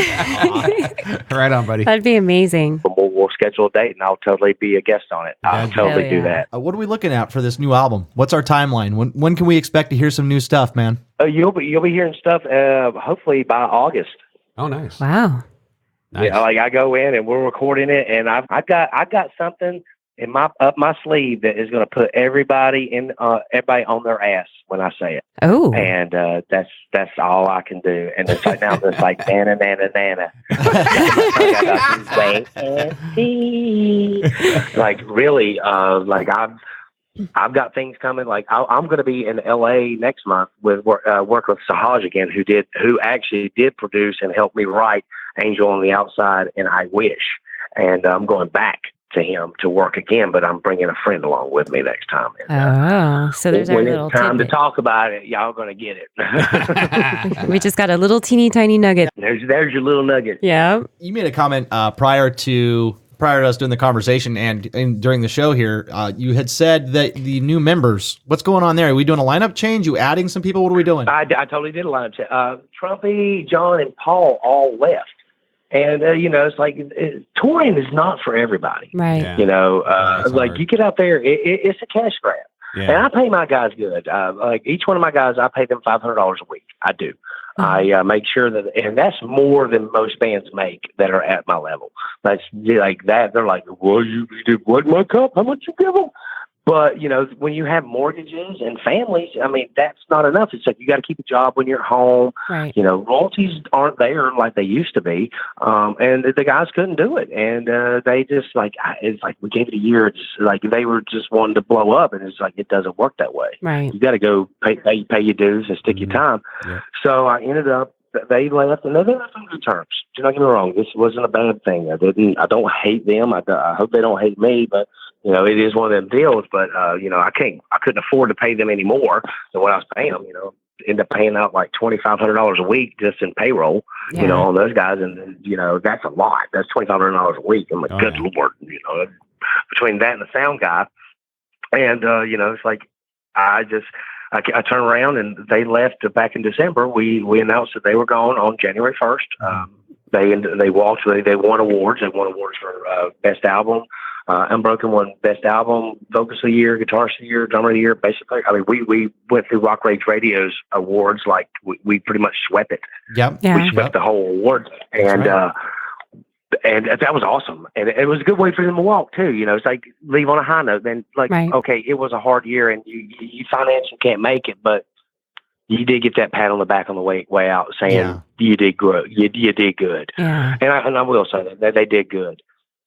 Right on, buddy. That'd be amazing. We'll schedule a date, and I'll totally be a guest on it. I'll totally do that. What are we looking at for this new album? What's our timeline? When can we expect to hear some new stuff, man? You'll be hearing stuff. Hopefully by August. Oh, nice. Wow. Nice. Yeah, like I go in and we're recording it, and I got something in my sleeve that is going to put everybody on their ass when I say it. Oh, and that's all I can do. And it's like now it's like nana. Wait and see. Like really, like I've got things coming. Like I'm going to be in LA next month with work with Sahaj again, who actually did produce and help me write Angel on the Outside and I Wish. And I'm going back to him to work again, but I'm bringing a friend along with me next time. And, so there's when our little it's time tidbit. to talk about it, y'all going to get it. We just got a little teeny tiny nugget. There's your little nugget. Yeah. You made a comment prior to us doing the conversation and during the show here. You had said that the new members, what's going on there? Are we doing a lineup change? You adding some people? What are we doing? I totally did a lineup change. Trumpy, John, and Paul all left. And, it's like touring is not for everybody. Right. Yeah. You know, like hard. you get out there, it's a cash grab. Yeah. And I pay my guys good. Like each one of my guys, I pay them $500 a week. I do. Mm-hmm. I make sure that, and that's more than most bands make that are at my level. That's like that. They're like, well, you did what, my cup? How much you give them? But, when you have mortgages and families, I mean, that's not enough. It's like you got to keep a job when you're home. Right. Royalties aren't there like they used to be. And the guys couldn't do it. And they just it's like we gave it a year. It's like they were just wanting to blow up. And it's like it doesn't work that way. Right. You got to go pay your dues and stick your time. Yeah. So I ended up, they left, and they left on good terms. Do not get me wrong. This wasn't a bad thing. I don't hate them. I hope they don't hate me, but it is one of them deals. But I couldn't afford to pay them any more than what I was paying them. End up paying out like $2,500 a week just in payroll. Yeah. On those guys, and that's a lot. That's $2,500 a week. I'm like, good Lord, between that and the sound guy, and it's like I turned around and they left back in December. We announced that they were gone on January 1st. They won awards. They won awards for best album. Unbroken won best album, vocals of the year, guitarist of the year, drummer of the year. Basically, I mean, we went through Rock Rage Radio's awards like we pretty much swept it. Yep. Yeah. We swept the whole awards, and and that was awesome. And it was a good way for them to walk too. It's like leave on a high note. Then okay, it was a hard year, and you financially can't make it, but you did get that pat on the back on the way out, saying you did good. You did good. Yeah. And I will say that they did good.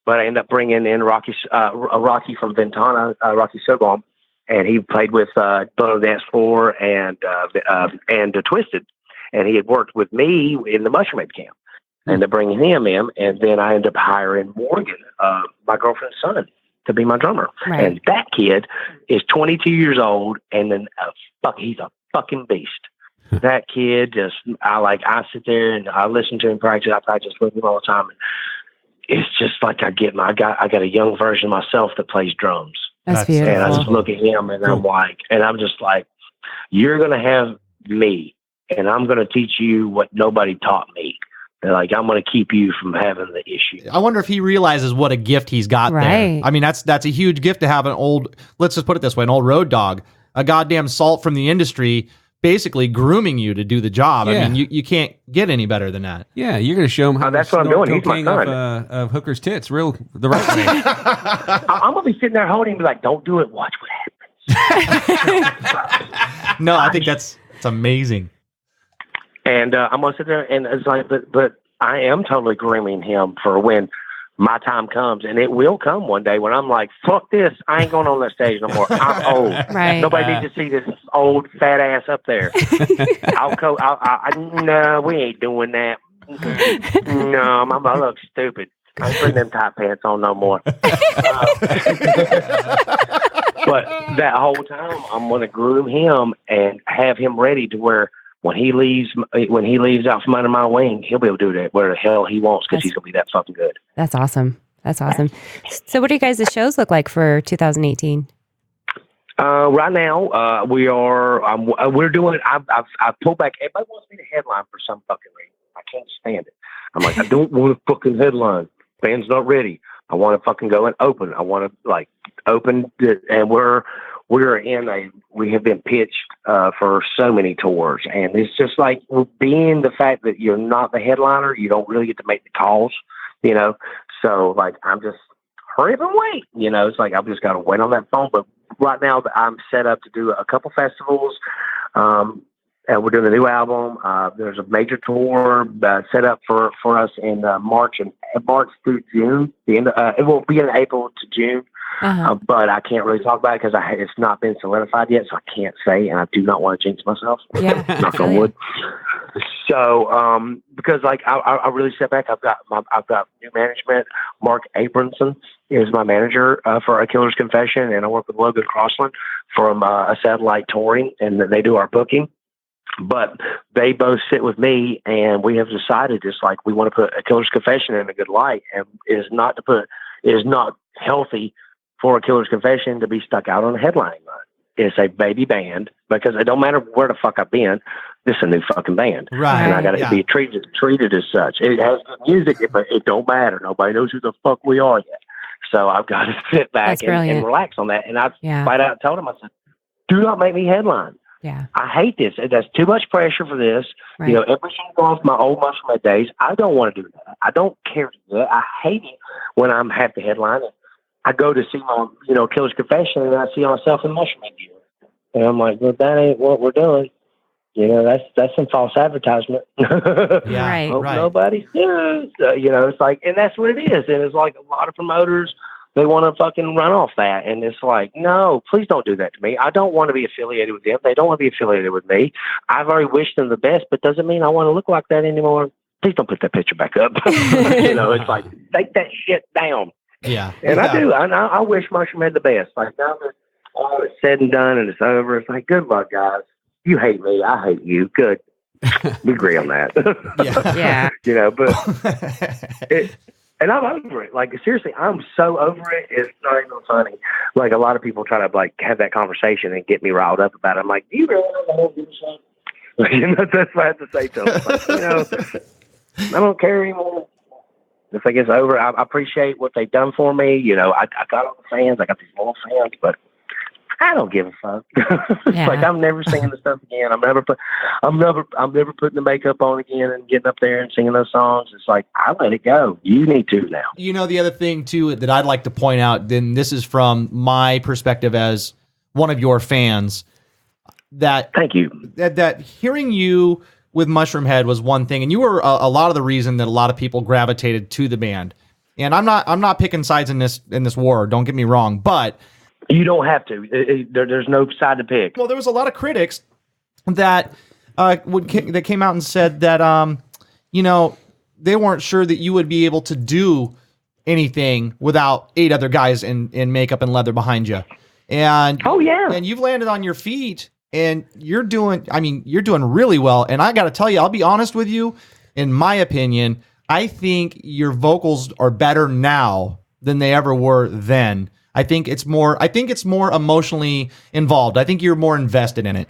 But I ended up bringing in Rocky from Ventana, Rocky Sobom, and he played with Blood on the Dance Floor and Twisted, and he had worked with me in the Mushroomhead camp. And to bring him in, and then I ended up hiring Morgan, my girlfriend's son, to be my drummer. Right. And that kid is 22 years old, and then he's a fucking beast. That kid I sit there and I listen to him practice. I practice with him all the time. It's just like I got a young version of myself that plays drums. That's beautiful. And I just look at him and I'm just like, you're going to have me, and I'm going to teach you what nobody taught me. Like, I'm going to keep you from having the issue. I wonder if he realizes what a gift he's got there. I mean, that's a huge gift to have let's just put it this way, an old road dog, a goddamn salt from the industry, basically grooming you to do the job. Yeah. I mean, you can't get any better than that. Yeah, you're going to show him how that's to what I'm doing. He's my son. of hooker's tits, the right way. I'm going to be sitting there holding him, be like, don't do it. Watch what happens. No, I think that's amazing. And I'm going to sit there, and it's like, but I am totally grooming him for when my time comes, and it will come one day when I'm like, fuck this, I ain't going on that stage no more. I'm old. Right. Nobody needs to see this old fat ass up there. No, we ain't doing that. No, I look stupid. I ain't putting them tight pants on no more. But that whole time, I'm going to groom him and have him ready to where when he leaves out from under my wing, he'll be able to do that where the hell he wants, because he's going to be that fucking good. That's awesome. That's awesome. So what do you guys' shows look like for 2018? Right now, we're doing, I've pulled back. Everybody wants me to headline for some fucking reason. I can't stand it. I'm like, I don't want to fucking headline. Band's not ready. I want to fucking go and open. I want to open and we have been pitched for so many tours, and it's just like being the fact that you're not the headliner, you don't really get to make the calls, so like I'm just hurry up and wait, it's like I've just got to wait on that phone. But right now I'm set up to do a couple festivals, and we're doing a new album. There's a major tour set up for us in March through June. It will be in April to June. But I can't really talk about it because it's not been solidified yet, so I can't say, and I do not want to jinx myself. Yeah, knock on wood. So, because I really step back. I've got new management. Mark Abramson is my manager for A Killer's Confession, and I work with Logan Crossland from a Satellite Touring, and they do our booking. But they both sit with me, and we have decided we want to put A Killer's Confession in a good light, and it is not healthy for A Killer's Confession to be stuck out on a headlining line. It's a baby band, because it don't matter where the fuck I've been. This is a new fucking band. Right. And I got to be treated as such. It has good music, but it don't matter. Nobody knows who the fuck we are yet. So I've got to sit back and relax on that. And I flat out told him, I said, do not make me headline. Yeah. I hate this. That's too much pressure for this. Right. Everything off my old Mushroomhead days. I don't want to do that. I don't care to do that. I hate it when I'm have to headline. I go to see my, Killer's Confession, and I see myself in Mushroomhead gear. And I'm like, well, that ain't what we're doing. That's some false advertisement. Yeah, right. Nobody does. It's like, and that's what it is. And it's like a lot of promoters, they want to fucking run off that. And it's like, no, please don't do that to me. I don't want to be affiliated with them. They don't want to be affiliated with me. I've already wished them the best, but doesn't mean I want to look like that anymore. Please don't put that picture back up. It's like, take that shit down. Yeah. And I do. I wish Mushroomhead the best. Like, now that all is said and done and it's over, it's like, good luck, guys. You hate me. I hate you. Good. We agree on that. Yeah. But and I'm over it. Like, seriously, I'm so over it. It's not even funny. Like, a lot of people try to have that conversation and get me riled up about it. I'm like, do you realize I don't give a shit? That's what I have to say to them. Like, I don't care anymore. If it gets over, I appreciate what they've done for me. I got all the fans. I got these loyal fans, but I don't give a fuck. It's like, I'm never singing the stuff again. I'm never putting the makeup on again and getting up there and singing those songs. It's like, I let it go. You need to now. The other thing too that I'd like to point out, then this is from my perspective as one of your fans, that thank you. That hearing you with Mushroomhead was one thing, and you were a lot of the reason that a lot of people gravitated to the band. And I'm not picking sides in this war. Don't get me wrong, but you don't have to. There's no side to pick. Well, there was a lot of critics that that came out and said that they weren't sure that you would be able to do anything without 8 other guys in makeup and leather behind you. And and you've landed on your feet and you're doing really well. And I got to tell you, I'll be honest with you, in my opinion, I think your vocals are better now than they ever were then. I think it's more emotionally involved. I think you're more invested in it.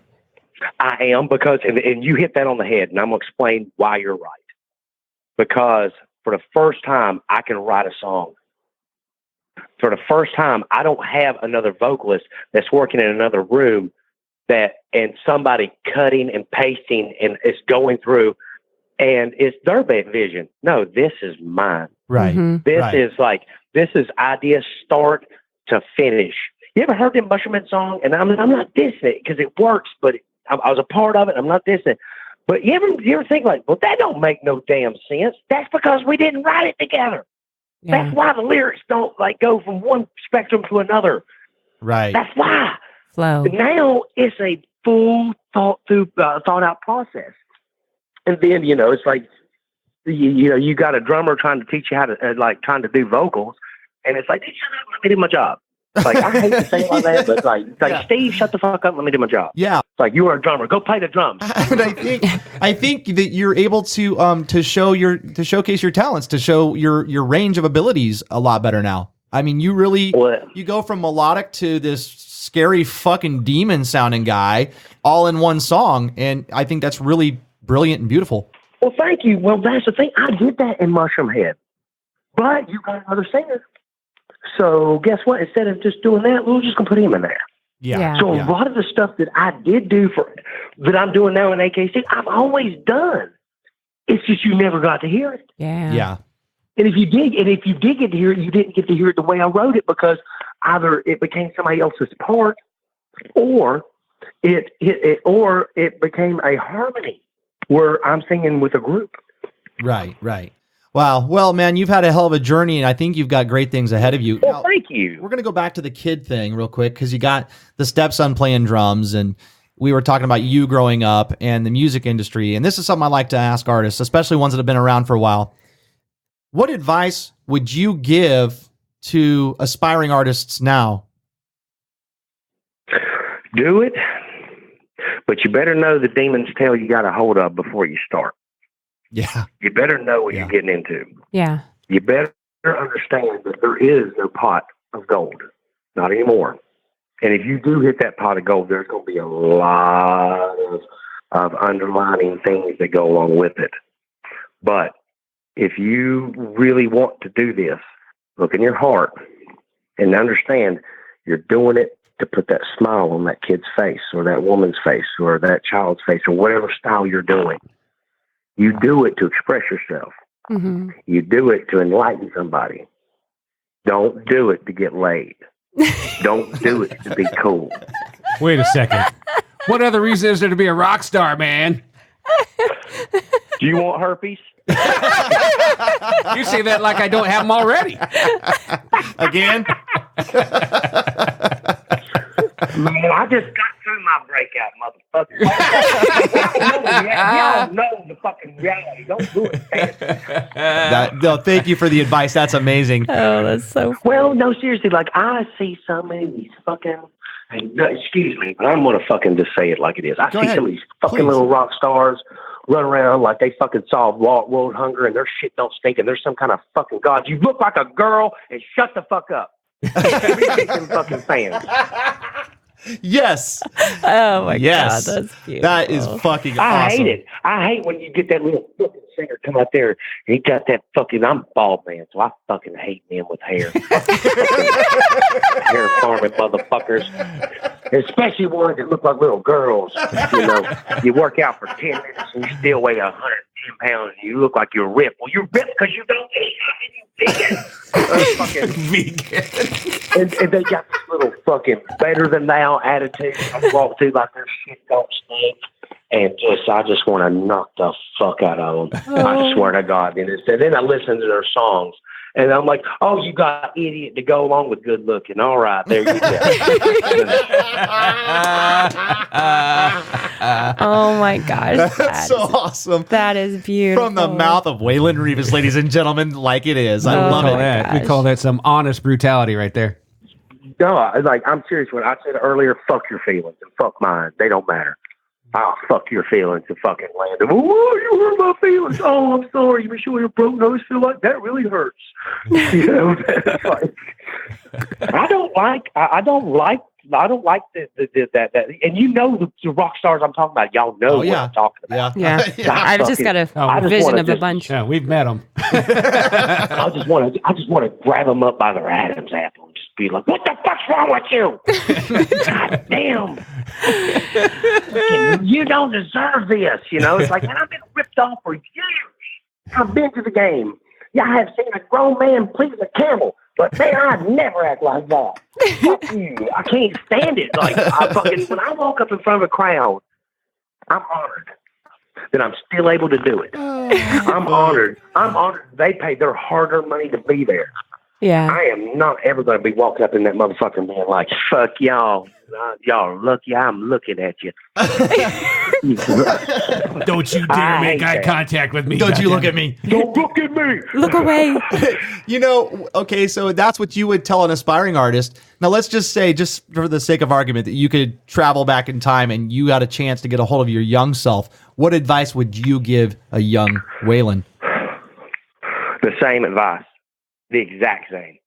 I am, because, and you hit that on the head, and I'm going to explain why you're right. Because for the first time, I can write a song. For the first time, I don't have another vocalist that's working in another room and somebody cutting and pasting and it's going through, and it's their vision. No, this is mine. Right. This is idea start to finish. You ever heard the Mushroomhead song? And I'm not dissing it because it works, but I was a part of it. I'm not dissing it. But you ever think like, well, that don't make no damn sense. That's because we didn't write it together. Yeah. That's why the lyrics don't like go from one spectrum to another. Right. That's why. Flow. Now it's a full thought out process. And then, it's like, you got a drummer trying to teach you how to, trying to do vocals. And it's like, hey, shut up, let me do my job. Like, I hate to say it like that, but it's like Steve, shut the fuck up, let me do my job. Yeah. It's like, you are a drummer, go play the drums. And I think that you're able to showcase your talents, to show your range of abilities a lot better now. I mean, you go from melodic to this scary fucking demon sounding guy all in one song. And I think that's really brilliant and beautiful. Well, thank you. Well, that's the thing. I did that in Mushroomhead, but you got another singer. So guess what? Instead of just doing that, we're just going to put him in there. Yeah. So a lot of the stuff that I did do that I'm doing now in AKC, I've always done. It's just you never got to hear it. Yeah. Yeah. And if you did get to hear it, you didn't get to hear it the way I wrote it, because either it became somebody else's part, or it became a harmony where I'm singing with a group. Right. Wow. Well, man, you've had a hell of a journey, and I think you've got great things ahead of you. Well, thank you. We're going to go back to the kid thing real quick, because you got the stepson playing drums, and we were talking about you growing up and the music industry. And this is something I like to ask artists, especially ones that have been around for a while. What advice would you give to aspiring artists now? Do it, but you better know the demon's tail you got a hold of before you start. Yeah. You better know what you're getting into. Yeah. You better understand that there is no pot of gold. Not anymore. And if you do hit that pot of gold, there's going to be a lot of underlining things that go along with it. But if you really want to do this, look in your heart and understand you're doing it to put that smile on that kid's face, or that woman's face, or that child's face, or whatever style you're doing. You do it to express yourself. Mm-hmm. You do it to enlighten somebody. Don't do it to get laid. Don't do it to be cool. Wait a second. What other reason is there to be a rock star, man? Do you want herpes? You say that like I don't have them already. Again? Man, I just got through my breakout, motherfucker. Y'all know the fucking reality. Don't do it. No, thank you for the advice. That's amazing. Oh, that's so funny. Well, no, seriously, like, I see so many of these fucking, excuse me, but I'm going to fucking just say it like it is. I see some of these fucking little rock stars run around like they fucking solved world hunger and their shit don't stink and there's some kind of fucking god. You look like a girl and shut the fuck up. Them fucking fans. Yes. Oh my God, that's beautiful. That is fucking awesome. I hate it. I hate when you get that little fucking singer come out there and he got that fucking, I'm bald man, so I fucking hate men with hair. Hair farming motherfuckers. Especially ones that look like little girls. You know, you work out for 10 minutes and you still weigh 110 pounds and you look like you're ripped. Well, you're ripped because you don't eat. Vegan. Fucking vegan. And they got this little fucking better than thou attitude. I walk through like their shit don't stink. And I just want to knock the fuck out of them. Oh. I swear to God. And then I listen to their songs. And I'm like, oh, you got idiot to go along with good looking. All right, there you go. Oh my gosh. That's so awesome. That is beautiful. From the mouth of Waylon Reavis, ladies and gentlemen, like it is. I love it. We call that some honest brutality right there. No, I'm serious. When I said earlier, fuck your feelings and fuck mine. They don't matter. I'll fuck your feelings and fucking land them. Oh, you hurt my feelings. Oh, I'm sorry. You sure your broke nose feel like that really hurts. You know, I don't like that. And you know the rock stars I'm talking about. Y'all know what I'm talking about. Yeah. I've just got a vision of a bunch. Yeah, we've met them. I just want to grab them up by their Adam's apple and just be like, "What the fuck's wrong with you? God damn! You don't deserve this." You know, it's like, man, I've been ripped off for years. I've been to the game. Yeah, I have seen a grown man please a camel. But man, I'd never act like that. Fuck you. I can't stand it. Like when I walk up in front of a crowd, I'm honored that I'm still able to do it. I'm honored. They paid their hard-earned money to be there. Yeah. I am not ever going to be walking up in that motherfucker and being like, fuck y'all. Y'all are lucky I'm looking at you. Don't you dare make eye contact with me. Don't you look at me. Don't look at me. Look away. You know, okay, so that's what you would tell an aspiring artist. Now, let's just say, just for the sake of argument, that you could travel back in time and you got a chance to get a hold of your young self. What advice would you give a young Waylon? The same advice. The exact same.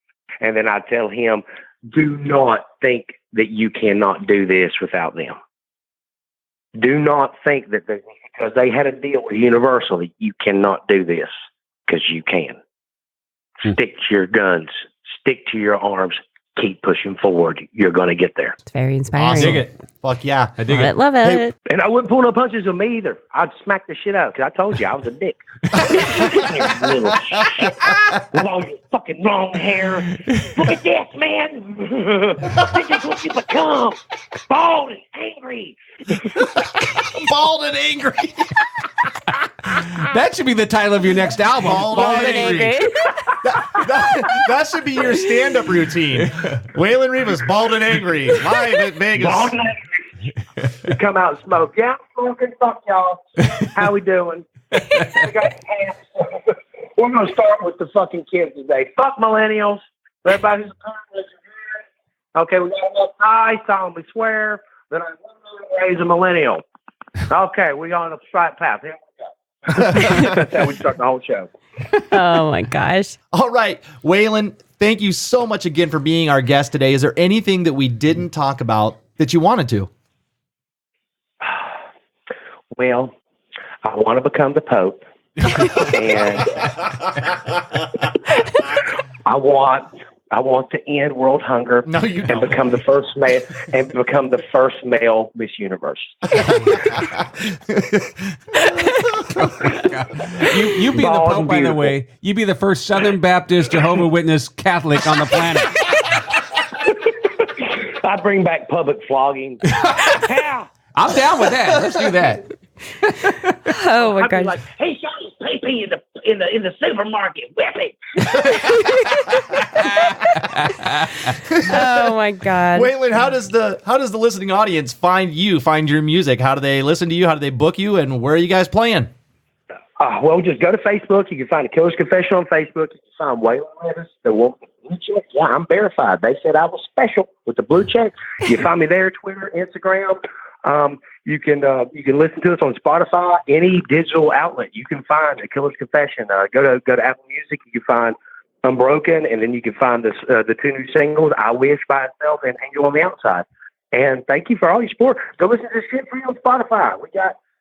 And then I tell him, do not think that you cannot do this without them. Do not think that because they had a deal with Universal that you cannot do this, because you can. Stick to your guns. Stick to your arms. Keep pushing forward. You're going to get there. It's very inspiring. Awesome. I dig it. Fuck yeah. I dig it. Love it. Hey, and I wouldn't pull no punches with me either. I'd smack the shit out because I told you I was a dick. Little shit. With all your fucking long hair. Look at this, man. This is what you become. Bald and angry. Bald and angry. That should be the title of your next album. Bald and angry. That should be your stand-up routine. Waylon Reavis, bald and angry. Live at Vegas. Bald and angry. Come out and smoke. Yeah, I'm smoking. Fuck y'all. How we doing? We got camps. We're going to start with the fucking kids today. Fuck millennials. Everybody who's a parent, okay, we got enough I solemnly swear that I will raise a millennial. Okay, we're on the right path. Here we go. That's how we start the whole show. Oh my gosh. All right, Waylon, thank you so much again for being our guest today. Is there anything that we didn't talk about that you wanted to? Well, I want to become the Pope, and I want to end world hunger. No, you don't. And become the first male Miss Universe. You be the Pope, by the way. You be the first Southern Baptist Jehovah's Witness Catholic on the planet. I bring back public flogging. Yeah. I'm down with that. Let's do that. Oh my I'd be gosh. like, hey, Shawty's pee in the supermarket. Whip it. Oh my God. Waylon, how does the listening audience find you, find your music? How do they listen to you? How do they book you? And where are you guys playing? Well, just go to Facebook. You can find A Killer's Confession on Facebook. You can find Waylon Reavis, the woman with the blue check. Yeah, I'm verified. They said I was special with the blue check. You find me there, Twitter, Instagram. You can listen to us on Spotify, any digital outlet. You can find A Killer's Confession. Go to Apple Music. You can find Unbroken, and then you can find the two new singles, I Wish by Itself and Angel on the Outside. And thank you for all your support. Go listen to this shit free on Spotify.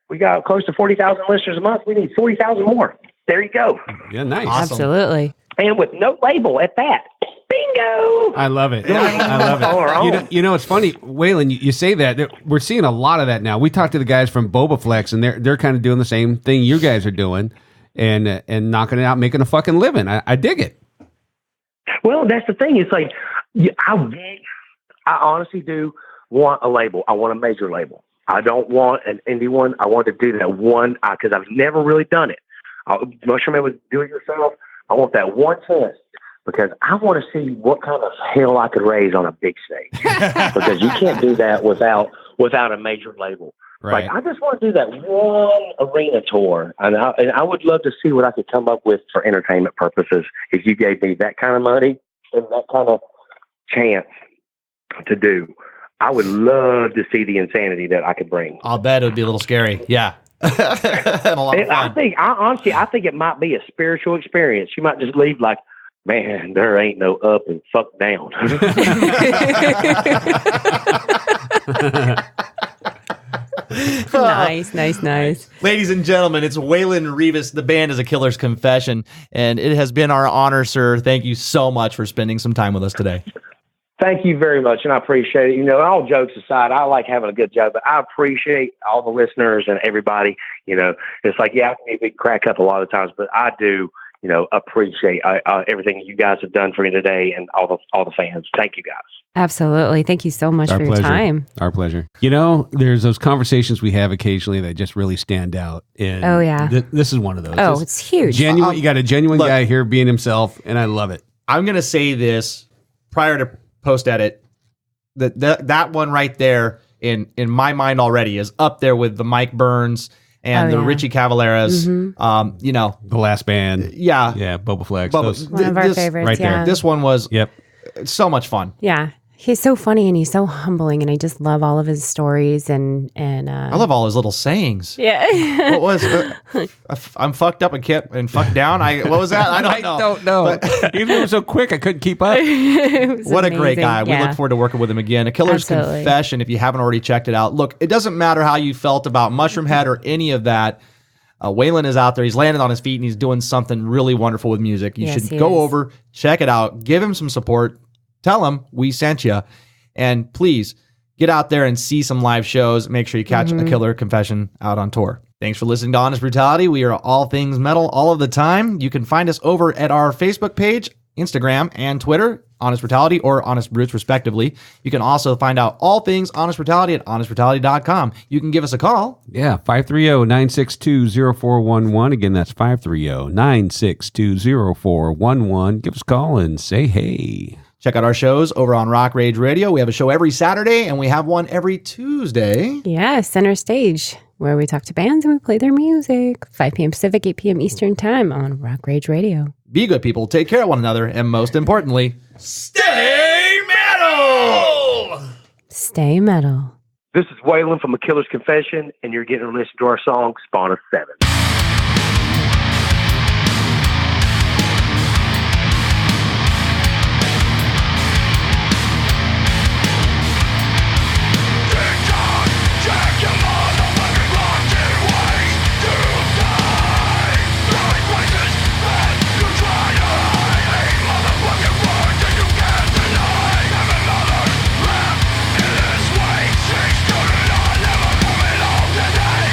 We got close to 40,000 listeners a month. We need 40,000 more. There you go. Yeah, nice. Awesome. Absolutely. And with no label at that. Bingo! I love it. I love it. You know, it's funny, Waylon, you say that. We're seeing a lot of that now. We talked to the guys from Boba Flex, and they're kind of doing the same thing you guys are doing and knocking it out, making a fucking living. I dig it. Well, that's the thing. It's like, I honestly do want a label. I want a major label. I don't want an indie one. I want to do that one because I've never really done it. Mushroomhead was do it yourself. I want that one test because I want to see what kind of hell I could raise on a big stage. Because you can't do that without without a major label. Right. Like, I just want to do that one arena tour, and I would love to see what I could come up with for entertainment purposes if you gave me that kind of money and that kind of chance to do. I would love to see the insanity that I could bring. I'll bet it would be a little scary. Yeah. And a lot of fun. I think it might be a spiritual experience. You might just leave like, man, there ain't no up and fuck down. Nice. Ladies and gentlemen, it's Waylon Reavis. The band is A Killer's Confession, and it has been our honor, sir. Thank you so much for spending some time with us today. Thank you very much, and I appreciate it. You know, all jokes aside, I like having a good job, but I appreciate all the listeners and everybody. You know, it's like, yeah, I can be crack up a lot of times, but I do, you know, appreciate everything you guys have done for me today and all the fans. Thank you, guys. Absolutely. Thank you so much for your time. Our pleasure. You know, there's those conversations we have occasionally that just really stand out. And oh, yeah. This is one of those. Oh, it's huge. Genuine. You got a genuine guy here being himself, and I love it. I'm going to say this prior to post edit. That one right there in my mind already is up there with the Mike Burns and the Richie Cavalleras. Mm-hmm. You know, The Last Band. Yeah. Yeah, Boba Flex. One of our favorites. right there. This one was so much fun. Yeah. He's so funny and he's so humbling, and I just love all of his stories and I love all his little sayings. Yeah. What was I'm fucked up and fucked down? What was that? I don't know. But even though it was so quick, I couldn't keep up. What a great guy. Yeah. We look forward to working with him again. A Killer's Confession, if you haven't already checked it out. Look, it doesn't matter how you felt about Mushroomhead or any of that. Waylon is out there. He's landed on his feet and he's doing something really wonderful with music. You should go over, check it out, give him some support. Tell him we sent you, and please get out there and see some live shows. Make sure you catch A Killer Confession out on tour. Thanks for listening to Honest Brutality. We are all things metal all of the time. You can find us over at our Facebook page, Instagram, and Twitter, Honest Brutality or Honest Brutes, respectively. You can also find out all things Honest Brutality at honestbrutality.com. You can give us a call. Yeah, 530-962-0411. Again, that's 530-962-0411. Give us a call and say hey. Check out our shows over on Rock Rage Radio. We have a show every Saturday, and we have one every Tuesday. Yeah, Center Stage, where we talk to bands and we play their music. 5 p.m. Pacific, 8 p.m. Eastern Time on Rock Rage Radio. Be good people, take care of one another, and most importantly, stay metal! Stay metal. This is Waylon from A Killer's Confession, and you're getting to listen to our song, Spawn of 7. Today,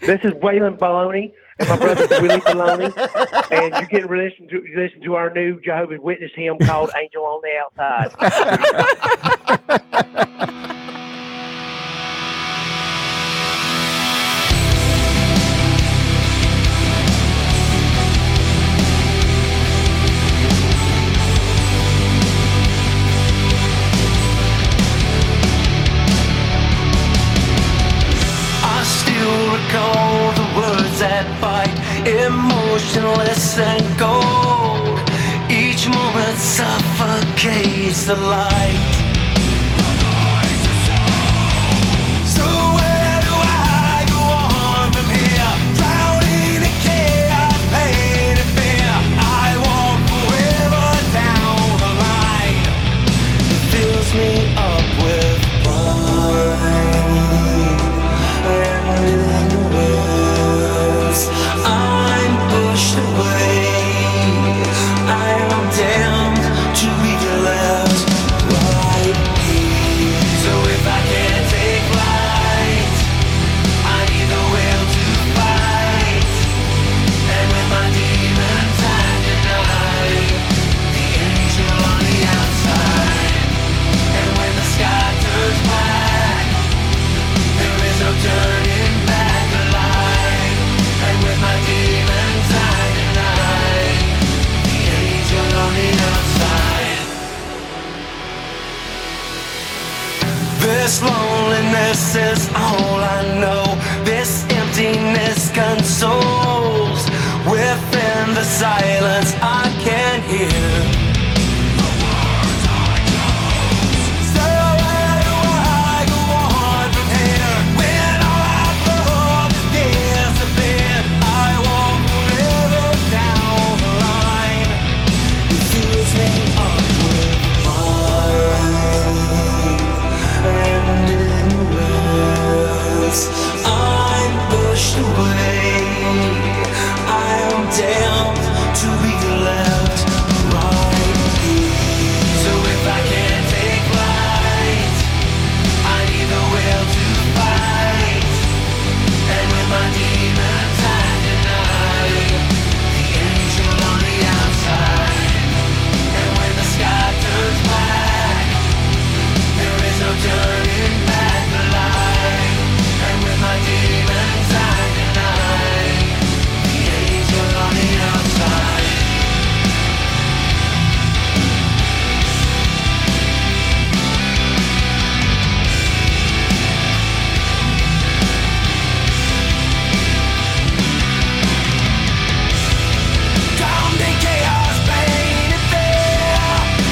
This is Waylon Baloney and my brother Willie Baloney, and you're getting listen to our new Jehovah's Witness hymn called "Angel on the Outside." Recall the words that bite, emotionless and cold. Each moment suffocates the light. So where do I go on from here? Drowning in chaos, pain and fear. I walk forever down the line. It fills me up with pride. I'm pushed away. I am damned to be left right here. So if I can't take flight, I need the will to fight. And with my demons I deny the angel on the outside. And when the sky turns black, there is no turning back alive. And with my demons I deny the angel on the outside. This loneliness is all I know. This emptiness consoles. Within the silence I can hear. I'm pushed away. I am damned to be left right here. So if I can't take flight, I need the will to fight. And with my demons I deny the angel on the outside. And when the sky turns black, there is no turning back alive. And with my demons I deny the angel on the outside. Drowned in chaos, pain and fear.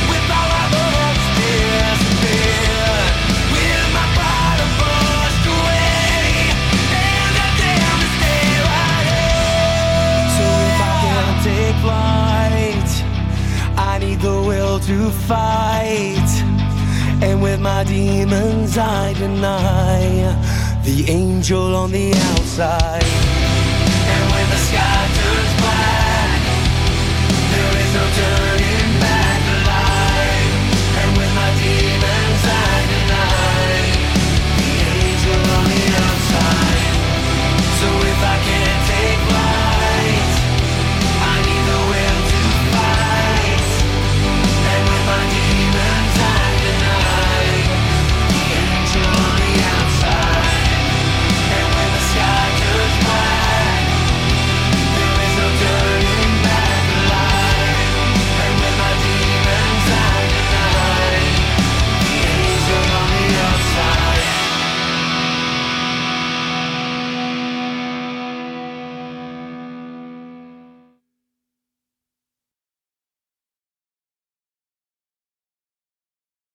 With all my hopes disappeared. With my pride pushed away. And I damn to stay right here. So if I can't take flight, I need the will to fight. And with my demons I deny the angel on the outside. And when the sky turns